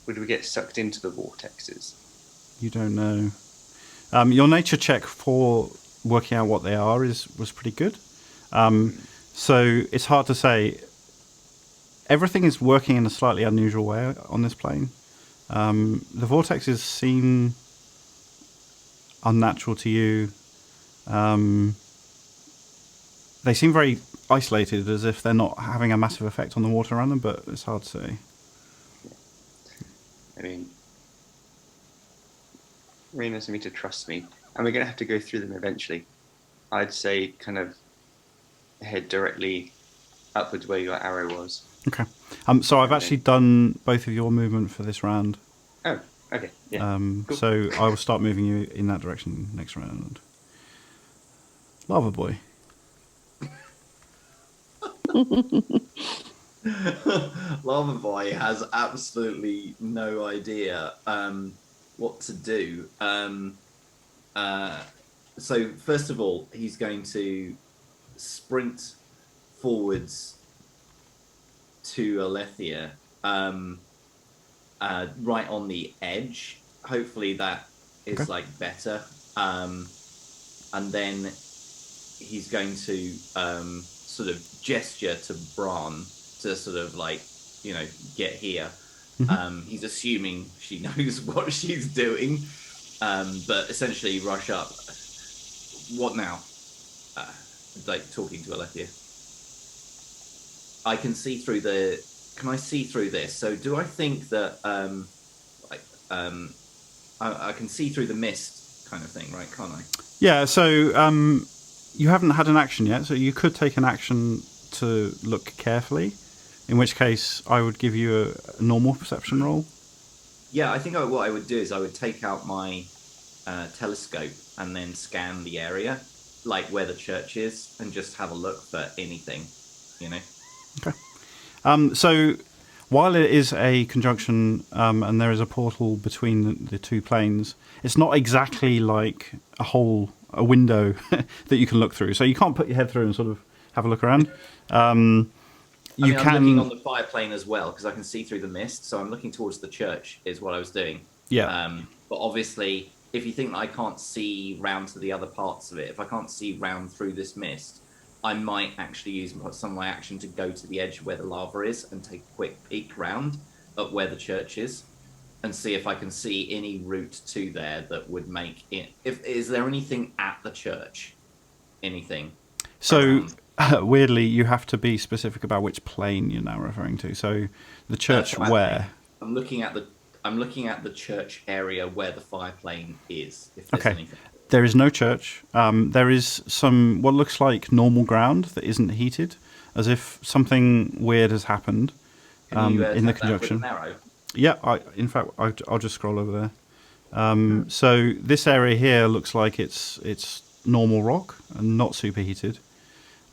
Would we get sucked into the vortexes? You don't know. Your nature check for working out what they are was pretty good. So it's hard to say. Everything is working in a slightly unusual way on this plane. The vortexes seem unnatural to you. They seem very isolated, as if they're not having a massive effect on the water around them, but it's hard to say. I mean, really nice of me to trust me. And we're going to have to go through them eventually. I'd say kind of head directly upwards where your arrow was. Okay. So I've actually done both of your movement for this round. Oh, okay. Yeah. Cool. So I will start moving you in that direction next round. Lava Boy. Lava Boy has absolutely no idea what to do. So first of all, he's going to sprint forwards to Alethea, right on the edge. Hopefully that is like better. And then he's going to sort of gesture to Bran to sort of like, you know, get here. He's assuming she knows what she's doing, but essentially rush up. What now? Like talking to Alethea. I can see through the. Can I see through this? So do I think that I can see through the mist kind of thing, right? Can't I? Yeah. So you haven't had an action yet, so you could take an action to look carefully. In which case, I would give you a normal perception roll. Yeah, I think what I would do is I would take out my telescope and then scan the area, like where the church is, and just have a look for anything, you know. Okay. So while it is a conjunction and there is a portal between the two planes, it's not exactly like a window that you can look through. So you can't put your head through and sort of have a look around. I'm looking on the fire plane as well because I can see through the mist. So I'm looking towards the church is what I was doing. Yeah. But obviously, if you think that I can't see round to the other parts of it, if I can't see round through this mist, I might actually use some of my action to go to the edge where the lava is and take a quick peek round at where the church is and see if I can see any route to there that would make it. Is there anything at the church? Anything? So weirdly, you have to be specific about which plane you're now referring to. So the church where? I'm looking at the church area where the fire plane is. If there's anything. There is no church. There is some what looks like normal ground that isn't heated, as if something weird has happened in the conjunction. Yeah, in fact, I'll just scroll over there. So this area here looks like it's normal rock and not superheated.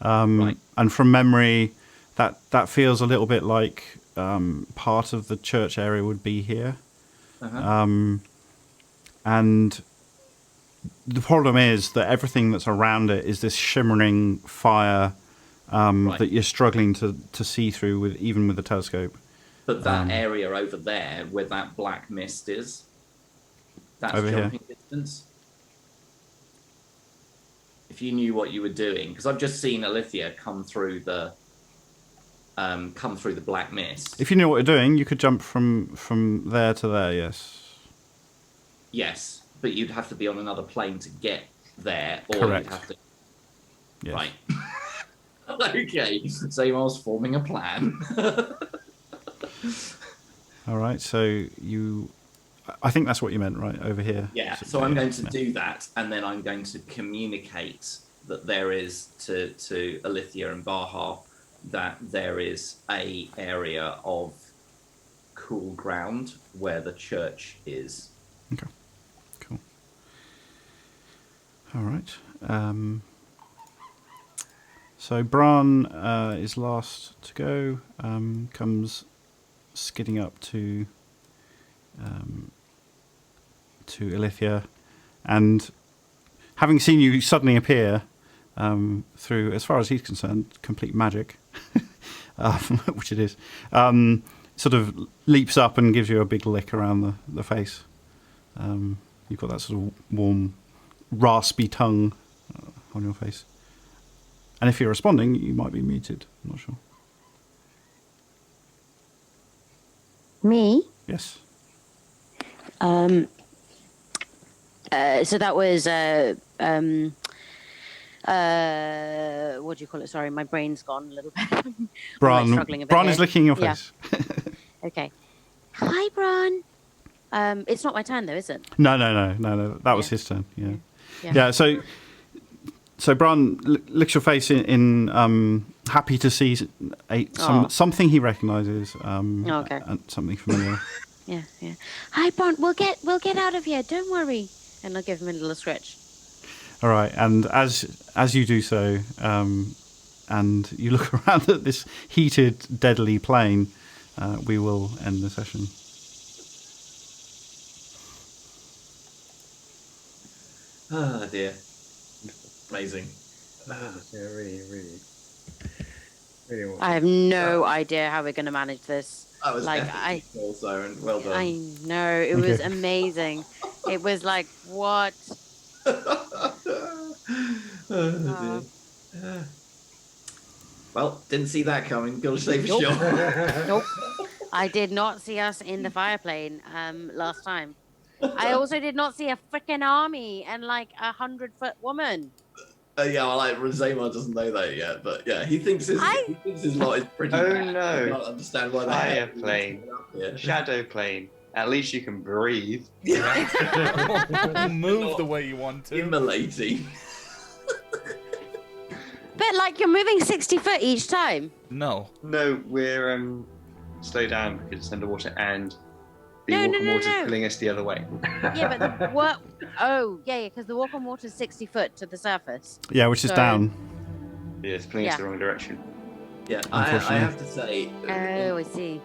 Right. And from memory, that feels a little bit like part of the church area would be here. And the problem is that everything that's around it is this shimmering fire that you're struggling to see through even with the telescope. But that area over there where that black mist is, that's over jumping here. distance. If you knew what you were doing, because I've just seen Alethea come through the black mist. If you knew what you're doing, you could jump from there to there. Yes. Yes, but you'd have to be on another plane to get there, or Correct. You'd have to. Yes. Right. Okay, so I was forming a plan. All right, so I think that's what you meant, right, over here. Yeah, so I'm going to do that, and then I'm going to communicate that there is to Alethea and Baha that there is a area of cool ground where the church is. Okay, cool. All right. So Bran is last to go. Comes skidding up to Alethea, and having seen you suddenly appear, through, as far as he's concerned, complete magic, which it is, sort of leaps up and gives you a big lick around the face. You've got that sort of warm, raspy tongue on your face. And if you're responding, you might be muted. I'm not sure. Me? Yes. So that was what do you call it? Sorry, my brain's gone a little bit. Bron, struggling a bit Bron here. is licking your Yeah. face. Okay. Hi, Bron. It's not my turn though, is it? No. That was his turn. Yeah. So Bron licks your face in happy to see something he recognises. Okay. And something familiar. Yeah. Hi, Bron. We'll get out of here. Don't worry. And I'll give him a little stretch. All right, and as you do so, and you look around at this heated, deadly plain, we will end the session. Ah, dear. Amazing. Yeah, really awesome. I have no idea how we're going to manage this. That was Like, epic also, and well done. I know it was amazing. It was like what? Oh, dear. Well, didn't see that coming. Gotta say for sure. Nope. I did not see us in the fireplane last time. I also did not see a freaking army and like 100-foot woman. Yeah, well, like Rosema doesn't know that yet, but yeah, he thinks his lot is pretty. Oh, bad. no. I can't understand why Fire they plane. Shadow plane. At least you can breathe. Move the way you want to. Immolating. But like you're moving 60 foot each time. No. No, we're slow down because it's underwater and the No, walk on water's no. pulling us the other way. Yeah, but the what? Oh, yeah, because the walk on water is 60 foot to the surface. Yeah, which is So- down. Yeah, it's pulling us the wrong direction. Yeah, I have to say. Oh, I see.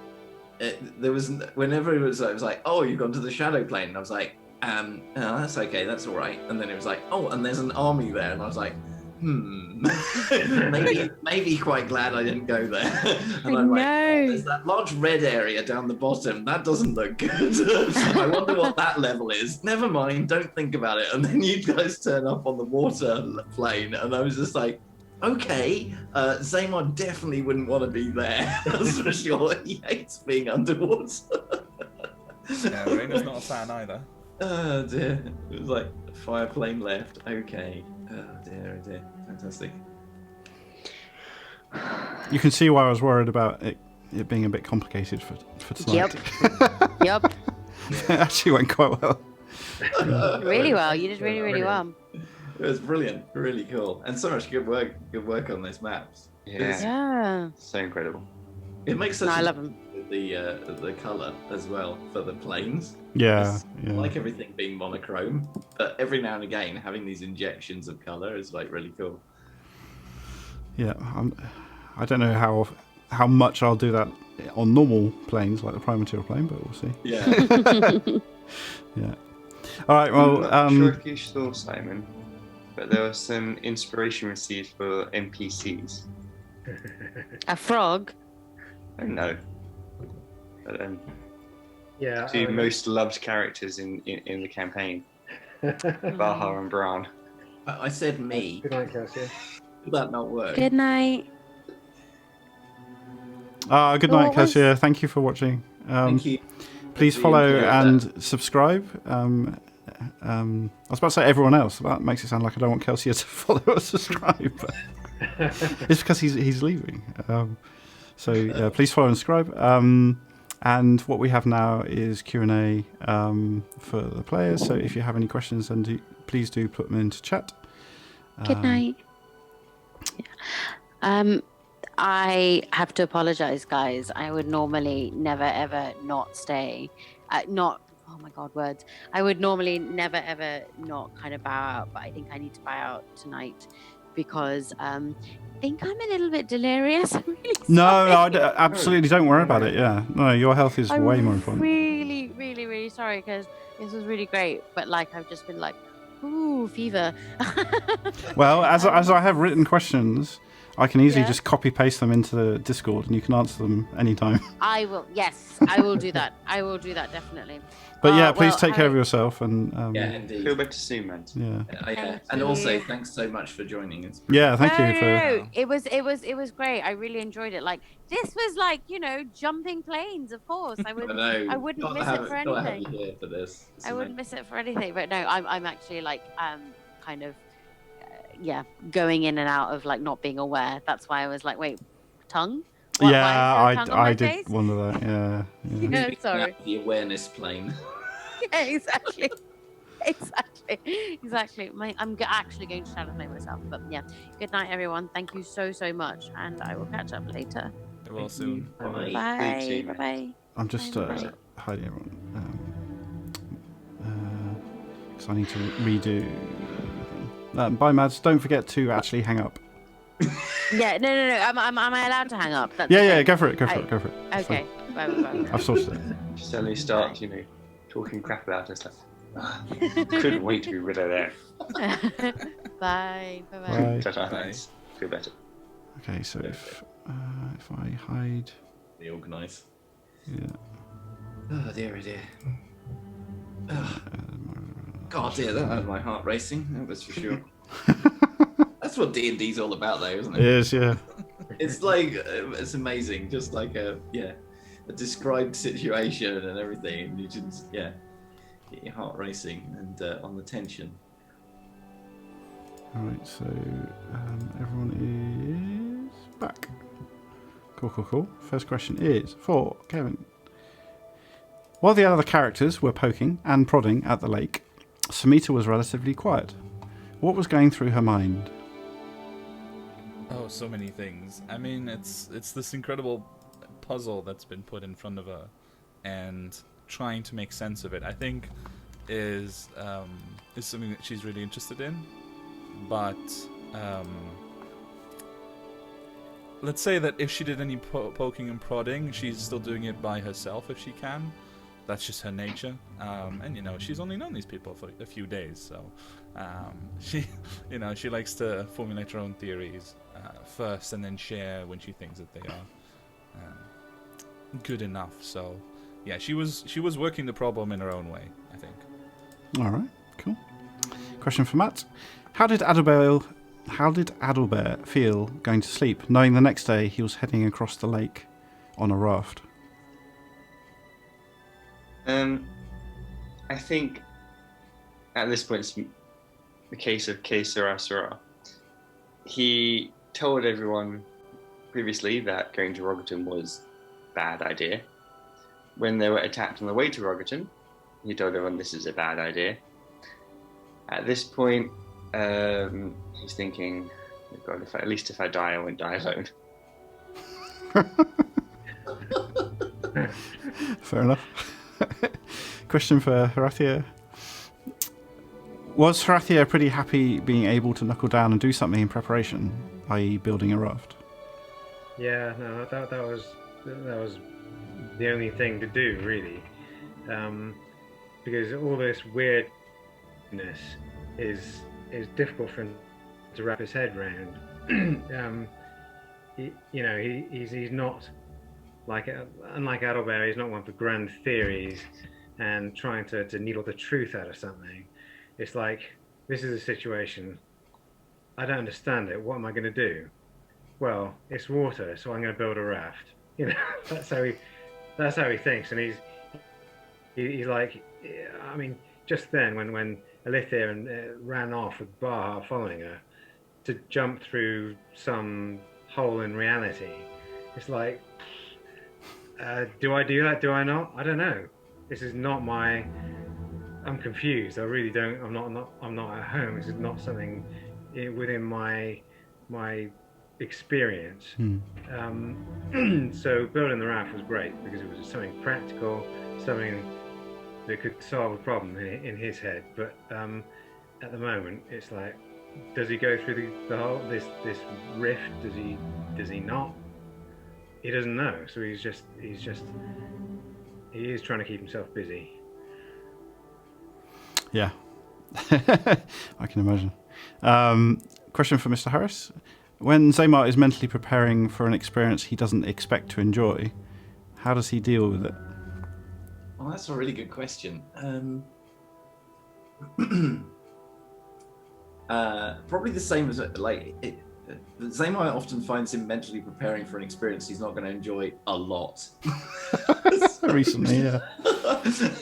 There was whenever it was like, oh, you've gone to the shadow plane, and I was like, oh, that's okay, that's all right. And then it was like, oh, and there's an army there, and I was like, maybe quite glad I didn't go there. And I'm like, there's that large red area down the bottom. That doesn't look good. I wonder what that level is. Never mind, don't think about it. And then you guys turn up on the water plane, and I was just like, okay, Zaymar definitely wouldn't want to be there. That's for sure. He hates being underwater. Yeah, Raina's not a fan either. Oh dear. It was like fire plane left. Okay. Oh dear, fantastic. You can see why I was worried about it being a bit complicated for tonight. Yep. It actually went quite well. Really well. You did really well. It was brilliant, really cool, and so much good work on those maps. Yeah. Yeah. So incredible. It makes such No, I a love them. with the color as well for the planes. Yeah, I like everything being monochrome, but every now and again having these injections of color is like really cool. Yeah, I don't know how much I'll do that on normal planes like the prime material plane, but we'll see. Yeah. Yeah. All right. Well, I'm not sure if you saw, Simon, but there was some inspiration received for NPCs. A frog. Oh no. But Yeah. two most loved characters in the campaign, Baha and Bran. I said me. Good night, Garcia. Did that not work? Good night. good night, Garcia. Thank you for watching. Thank you. Please Really follow enjoyed and subscribe. I was about to say everyone else. That makes it sound like I don't want Garcia to follow or subscribe. But it's because he's leaving. So please follow and subscribe. And what we have now is Q&A for the players. So if you have any questions, then please do put them into chat. Good night. I have to apologize, guys. I would normally never ever not stay. Oh my god, words. I would normally never ever not kind of bow out, but I think I need to bow out tonight because I think I'm a little bit delirious. I'm really sorry. Absolutely don't worry about it. Yeah, no, your health is way more important. Really, really, really sorry because this was really great, but like I've just been like, Ooh, fever. Well, as I have written questions, I can easily Yeah. just copy paste them into the Discord, and you can answer them anytime. I will. Yes, I will do that. I will do that definitely. But yeah, please well, take care of yourself, and Yeah, indeed. Feel better soon, man. yeah. Thank And also, you. thanks so much for joining. It's Yeah, thank you for. No, it was great. I really enjoyed it. Like this was like jumping planes. Of course, I wouldn't. I wouldn't miss it for Not have anything. you here for this. It's I wouldn't miss it for anything. But no, I'm actually like kind of going in and out of like not being aware. That's why I was like, wait, tongue? Why is there a tongue on my I did face? wonder that. Yeah. Yeah, sorry. The awareness plane. Yeah, exactly. Exactly. I'm actually going to shadow play myself. But yeah, good night, everyone. Thank you so much, and I will catch up later. Well, soon. Bye. Bye. Bye. Bye. I'm just Bye. hiding everyone. Because I need to redo. Bye, Mads. Don't forget to actually hang up. Yeah. No. Am I allowed to hang up? That's Yeah, the yeah. thing. Go for it. Go for it. Go for it. It's Okay. Bye. I've sorted it. Suddenly start, talking crap about us. Like, couldn't wait to be rid of that. Bye. Bye. Ta-ta, thanks. Feel better. Okay, so if I hide, They organise. yeah. Oh dear, God, dear, that had my heart racing. That was for sure. That's what D&D's all about, though, isn't It it? is, yeah. It's like it's amazing, just like a described situation and everything, and you just get your heart racing and on the tension. All right, so everyone is back. Cool. First question is for Kevin. While the other characters were poking and prodding at the lake, Samita was relatively quiet. What was going through her mind? Oh, so many things. I mean, it's this incredible puzzle that's been put in front of her, and trying to make sense of it, I think, is something that she's really interested in. But let's say that if she did any poking and prodding, she's still doing it by herself if she can. That's just her nature. And she's only known these people for a few days, so she likes to formulate her own theories first, and then share when she thinks that they are good enough. So yeah, she was working the problem in her own way, I think. All right, cool. Question for Matt. How did Adalbert feel going to sleep, knowing the next day he was heading across the lake on a raft? I think at this point it's the case of Que Sera Sera. He told everyone previously that going to Rogaton was a bad idea. When they were attacked on the way to Rogaton, he told everyone this is a bad idea. At this point, he's thinking, oh God, if I die, I won't die alone. Fair enough. Question for Horathia. Was Horathia pretty happy being able to knuckle down and do something in preparation, i.e. building a raft? Yeah, no, that was the only thing to do, really, because all this weirdness is difficult for him to wrap his head around. He's not unlike Adalbert. He's not one for grand theories and trying to needle the truth out of something. It's like, this is a situation, I don't understand it. What am I going to do? Well, it's water, so I'm going to build a raft. That's how he thinks, and he's like, I mean, just then when Alithia ran off with Baha following her to jump through some hole in reality, it's like, do I do that? Do I not? I don't know. This is not my. I'm confused. I really don't. I'm not at home. This is not something within my experience. So building the raft was great because it was something practical, something that could solve a problem in his head. But at the moment, it's like, does he go through the whole this rift? Does he not? He doesn't know. So he is trying to keep himself busy. Yeah. I can imagine. Question for Mr. Harris. When Zaymar is mentally preparing for an experience he doesn't expect to enjoy, how does he deal with it? Well, that's a really good question. Probably the same as Zaymar often finds him mentally preparing for an experience he's not going to enjoy a lot. Recently, yeah.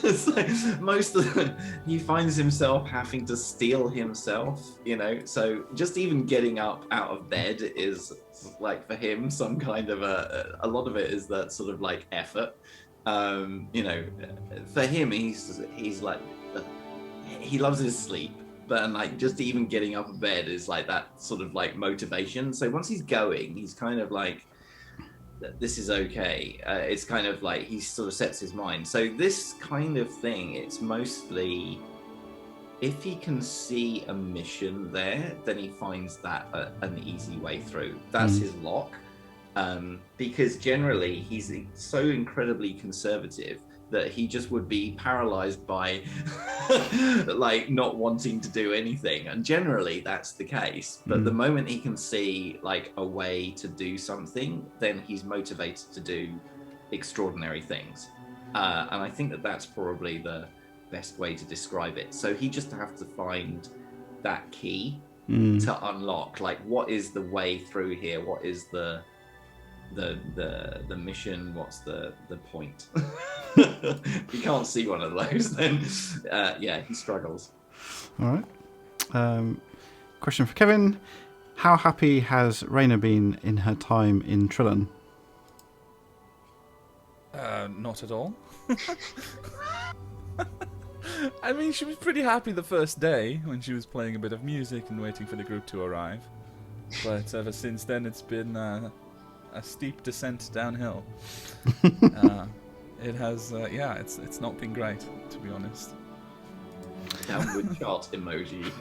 It's like most of the, he finds himself having to steel himself, so just even getting up out of bed is like for him some kind of a lot of it is that sort of like effort. For him he's like he loves his sleep, but like just even getting up of bed is like that sort of like motivation. So once he's going, he's kind of like, this is okay. It's kind of like he sort of sets his mind. So this kind of thing, it's mostly if he can see a mission there, then he finds that an easy way through. That's his lock. Because generally he's so incredibly conservative that he just would be paralyzed by like not wanting to do anything, and generally that's the case. But the moment he can see like a way to do something, then he's motivated to do extraordinary things, and I think that that's probably the best way to describe it. So he just has to find that key to unlock, like, what is the way through here, what is the mission, what's the point. If you can't see one of those, then he struggles. All right. Question for Kevin. How happy has Raina been in her time in Trillon? Not at all. I mean, she was pretty happy the first day when she was playing a bit of music and waiting for the group to arrive. But ever since then, it's been a steep descent downhill. It has, it's not been great, to be honest. Downward chart emoji.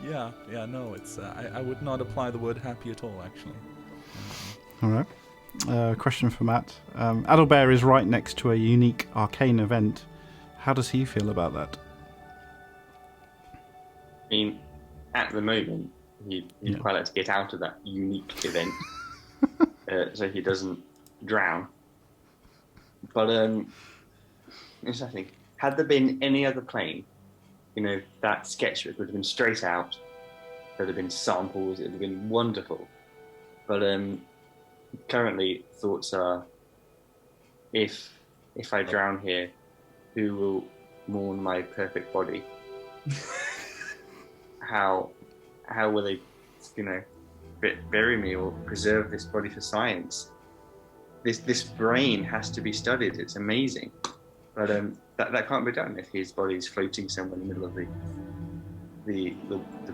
No, it's I would not apply the word happy at all, actually. All right. Question for Matt. Adalbert is right next to a unique arcane event. How does he feel about that? I mean, at the moment, he'd quite like to get out of that unique event so he doesn't drown. But I think, had there been any other plane, that sketchbook would have been straight out. There'd have been samples. It would have been wonderful. But currently, thoughts are, if I drown here, who will mourn my perfect body? How will they, bury me or preserve this body for science? This brain has to be studied. It's amazing, but that can't be done if his body is floating somewhere in the middle of the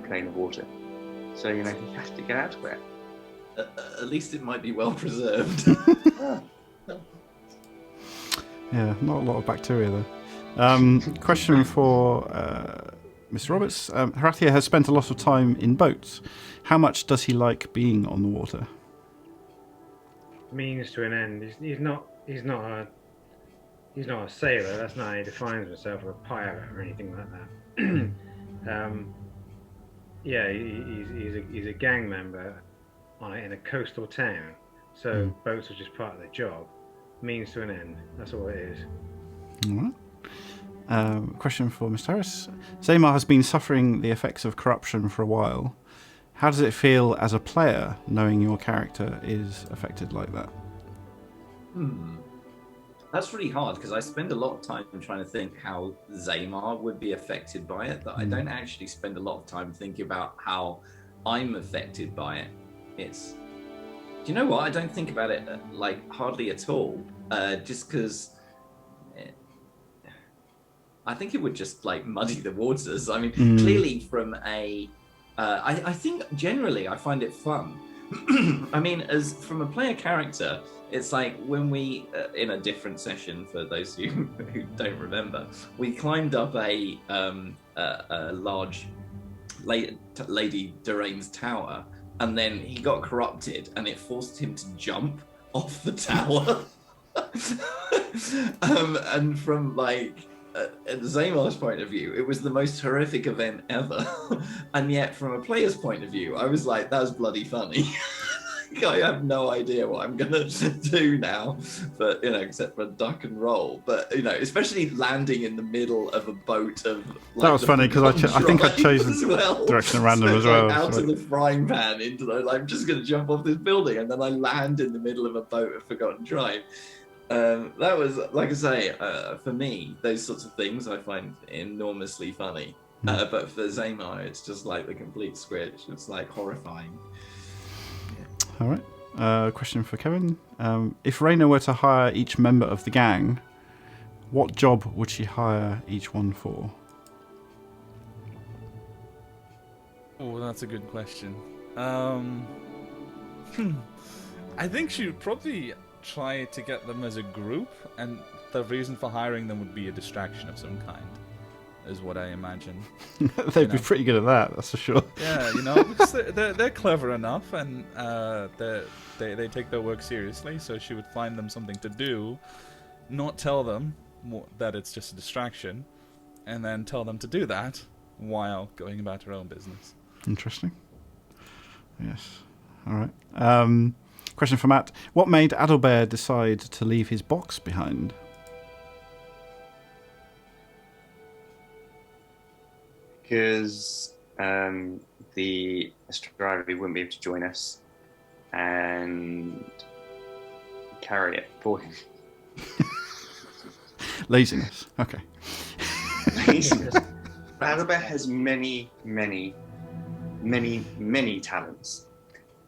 plane of water. So he has to get out of there. At least it might be well preserved. Yeah, not a lot of bacteria there. Question for Mr. Roberts. Harathia has spent a lot of time in boats. How much does he like being on the water? Means to an end. He's not a sailor. That's not how he defines himself, or a pirate or anything like that. He's a gang member in a coastal town. So boats are just part of the job. Means to an end. That's all it is. All right. Question for Mr. Harris. Zaymar has been suffering the effects of corruption for a while. How does it feel as a player knowing your character is affected like that? That's really hard, because I spend a lot of time trying to think how Zaymar would be affected by it, but I don't actually spend a lot of time thinking about how I'm affected by it. Do you know what? I don't think about it hardly at all, just because I think it would just muddy the waters. I mean, clearly from I think generally I find it fun. I mean, as from a player character, it's like when we, in a different session, for those who don't remember, we climbed up a large Lady Dorain's tower, and then he got corrupted, and it forced him to jump off the tower. And from at Zamar's point of view, it was the most horrific event ever. And yet, from a player's point of view, I was like, that was bloody funny. I have no idea what I'm gonna do now, but except for duck and roll. But especially landing in the middle of a boat of that was funny because I think I chose the direction at random as well. Out of the frying pan into the I'm just gonna jump off this building, and then I land in the middle of a boat of Forgotten Drive. That was, like I say, for me, those sorts of things I find enormously funny. But for Zamar, it's just like the complete switch. It's like horrifying. All right. Question for Kevin. If Raina were to hire each member of the gang, what job would she hire each one for? Oh, that's a good question. I think she would probably try to get them as a group, and the reason for hiring them would be a distraction of some kind, is what I imagine. They'd be pretty good at that, that's for sure. Yeah, because they're clever enough, and they take their work seriously, so she would find them something to do, not tell them that it's just a distraction, and then tell them to do that while going about her own business. Interesting. Yes. All right. Question for Matt. What made Adalbert decide to leave his box behind? Because the Astravi wouldn't be able to join us and carry it for him. Laziness. Okay. Laziness. Adalbert has many talents.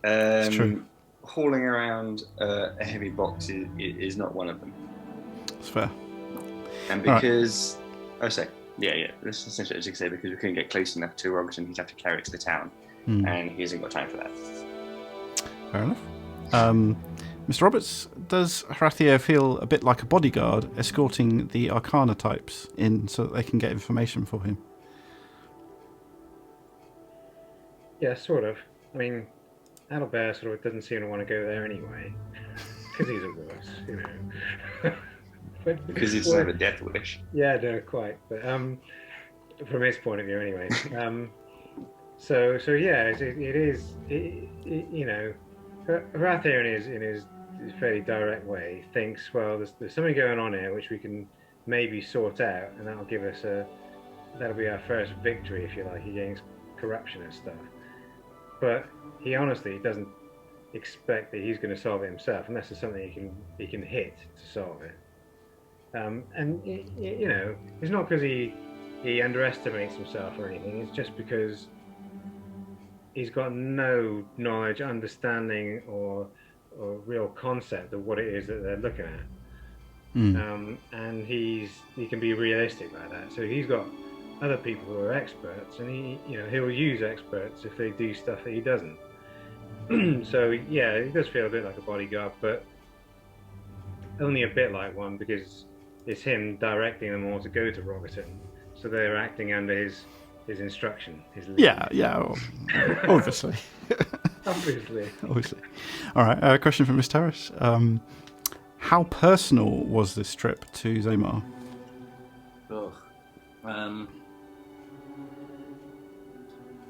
It's true. Hauling around a heavy box is not one of them. It's fair. And because... Right. Oh, sorry. Yeah. That's essentially what I was going to say, because we couldn't get close enough to Rogerton, he'd have to carry it to the town. And he hasn't got time for that. Fair enough. Mr. Roberts, does Horathio feel a bit like a bodyguard escorting the Arcana types in so that they can get information for him? Yeah, sort of. I mean, Adalbert sort of doesn't seem to want to go there anyway, because he's a wuss, But, because he doesn't have a death wish. Yeah, no, quite. But from his point of view, anyway. So yeah, it is. Horathio in his fairly direct way thinks, well, there's something going on here which we can maybe sort out, and that'll give us that'll be our first victory, if you like, against corruption and stuff. But he honestly doesn't expect that he's going to solve it himself, unless there's something he can hit to solve it. And it's not because he underestimates himself or anything. It's just because he's got no knowledge, understanding, or real concept of what it is that they're looking at. And he can be realistic like that. So he's got other people who are experts, and he'll use experts if they do stuff that he doesn't. So yeah, he does feel a bit like a bodyguard, but only a bit like one, because it's him directing them all to go to Rogerton, so they're acting under his instruction, his lead. Yeah, obviously. Obviously. All right, question from Miss Terrace. How personal was this trip to Zamar?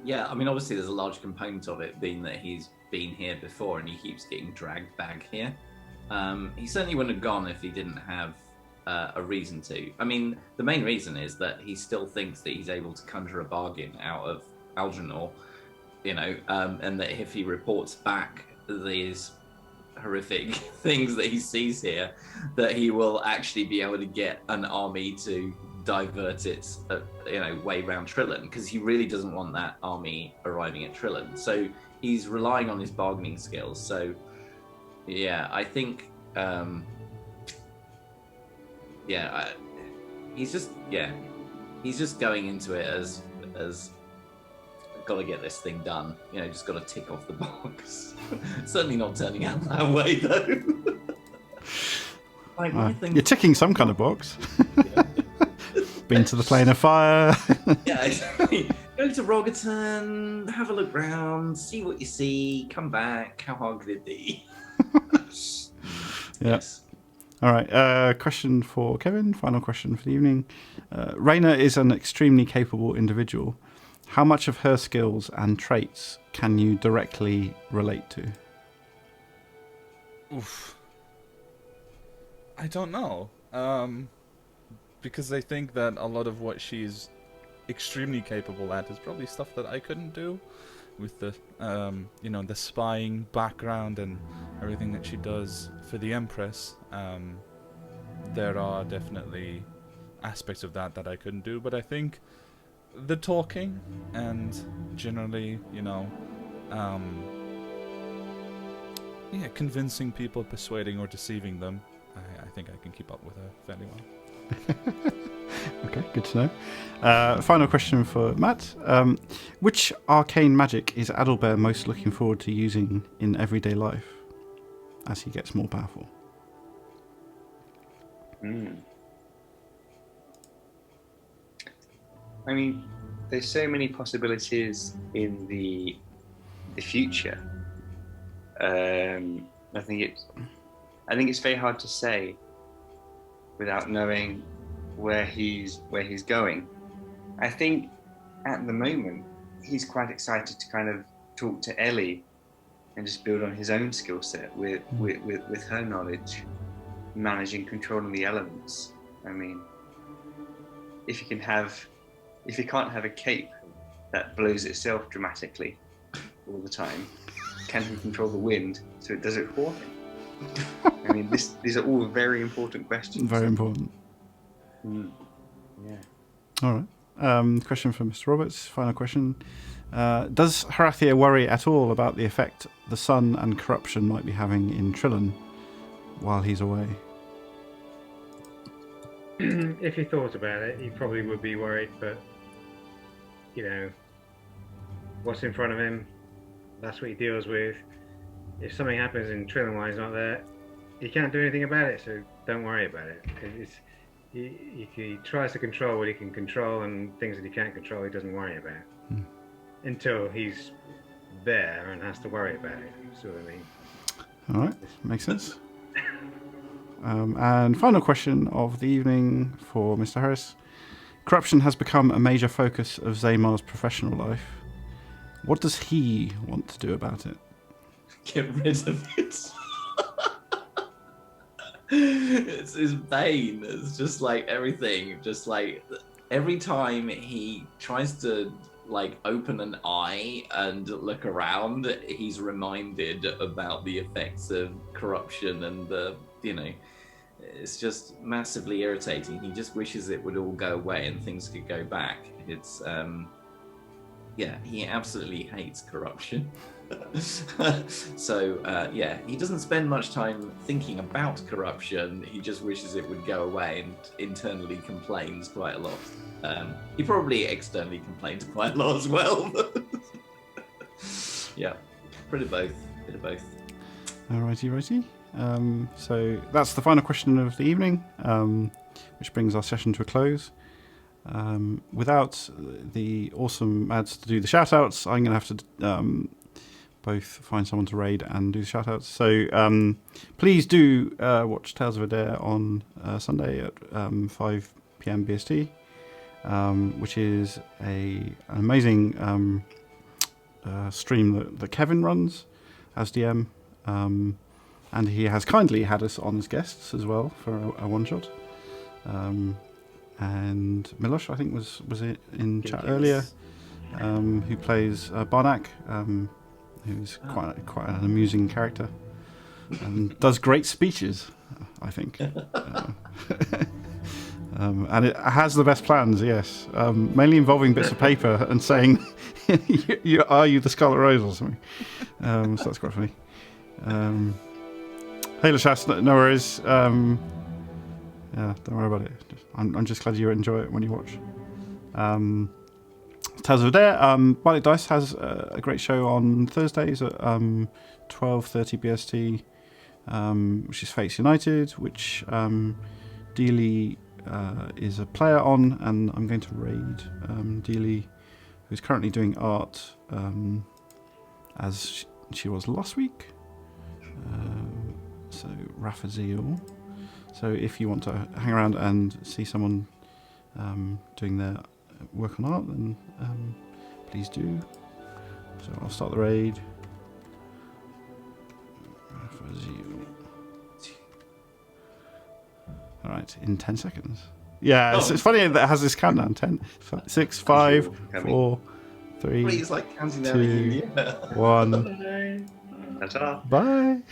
Yeah, I mean, obviously there's a large component of it being that he's been here before and he keeps getting dragged back here. He certainly wouldn't have gone if he didn't have a reason to. I mean, the main reason is that he still thinks that he's able to conjure a bargain out of Algernon, and that if he reports back these horrific things that he sees here, that he will actually be able to get an army to divert its way round Trillin, because he really doesn't want that army arriving at Trillin. So he's relying on his bargaining skills. So yeah, I think he's just going into it as got to get this thing done, just got to tick off the box. Certainly not turning out that way though. You're ticking some kind of box. Been to the Plane of Fire. Yeah, exactly. Go to Rogerton, have a look round, see what you see, come back. How hard could it be? Yeah. Yes. All right. Question for Kevin. Final question for the evening. Raina is an extremely capable individual. How much of her skills and traits can you directly relate to? Oof. I don't know. Because I think that a lot of what she's extremely capable at is probably stuff that I couldn't do. With the, the spying background and everything that she does for the Empress, there are definitely aspects of that I couldn't do. But I think the talking and generally, convincing people, persuading or deceiving them, I think I can keep up with her fairly well. Okay, good to know. Final question for Matt. Which arcane magic is Adalbert most looking forward to using in everyday life as he gets more powerful? I mean, there's so many possibilities in the future. I think it's very hard to say without knowing where he's going. I think at the moment he's quite excited to kind of talk to Ellie and just build on his own skill set with her knowledge, managing, controlling the elements. I mean, if he can't have a cape that blows itself dramatically all the time, can he control the wind so it does it for him? I mean, these are all very important questions. Very important. Yeah. All right. Question from Mr. Roberts. Final question. Does Harathia worry at all about the effect the sun and corruption might be having in Trillon while he's away? If he thought about it, he probably would be worried, but what's in front of him, that's what he deals with. If something happens in Trillon while he's not there, he can't do anything about it, so don't worry about it. He tries to control what he can control, and things that he can't control, he doesn't worry about. Until he's there and has to worry about it. See what I mean? All right, makes sense. And final question of the evening for Mr. Harris. Corruption has become a major focus of Zamar's professional life. What does he want to do about it? Get rid of it. It's his bane. It's just like everything. Just like every time he tries to open an eye and look around, he's reminded about the effects of corruption and it's just massively irritating. He just wishes it would all go away and things could go back. It's he absolutely hates corruption. So he doesn't spend much time thinking about corruption. He just wishes it would go away and internally complains quite a lot. He probably externally complains quite a lot as well. Yeah, bit of both. Alrighty. So that's the final question of the evening, which brings our session to a close. Without the awesome Mads to do the shout-outs, I'm going to have to both find someone to raid and do the shout-outs. So please do watch Tales of Adair on Sunday at 5 p.m. BST, which is an amazing stream that Kevin runs as DM. And he has kindly had us on as guests as well for a one-shot. And Milosh, I think, was in chat earlier, who plays Barnak, who's quite an amusing character and does great speeches, I think. And it has the best plans, yes, mainly involving bits of paper and saying, "Are you the Scarlet Rose?" or something. So that's quite funny. Hey, Lashas, no worries. Yeah, don't worry about it. I'm just glad you enjoy it when you watch. Tales of Adair. Bardic Dice has a great show on Thursdays at 12:30 BST, which is Fates United, which Dealey is a player on, and I'm going to raid Dealey, who's currently doing art as she was last week. So Raphael. So if you want to hang around and see someone doing their work on art, then please do. So I'll start the raid. All right, in 10 seconds. Yeah, it's funny that it has this countdown. 10, 6, 5, 4, 3, It's like counting down 2, the 1. Ta-ta. Bye.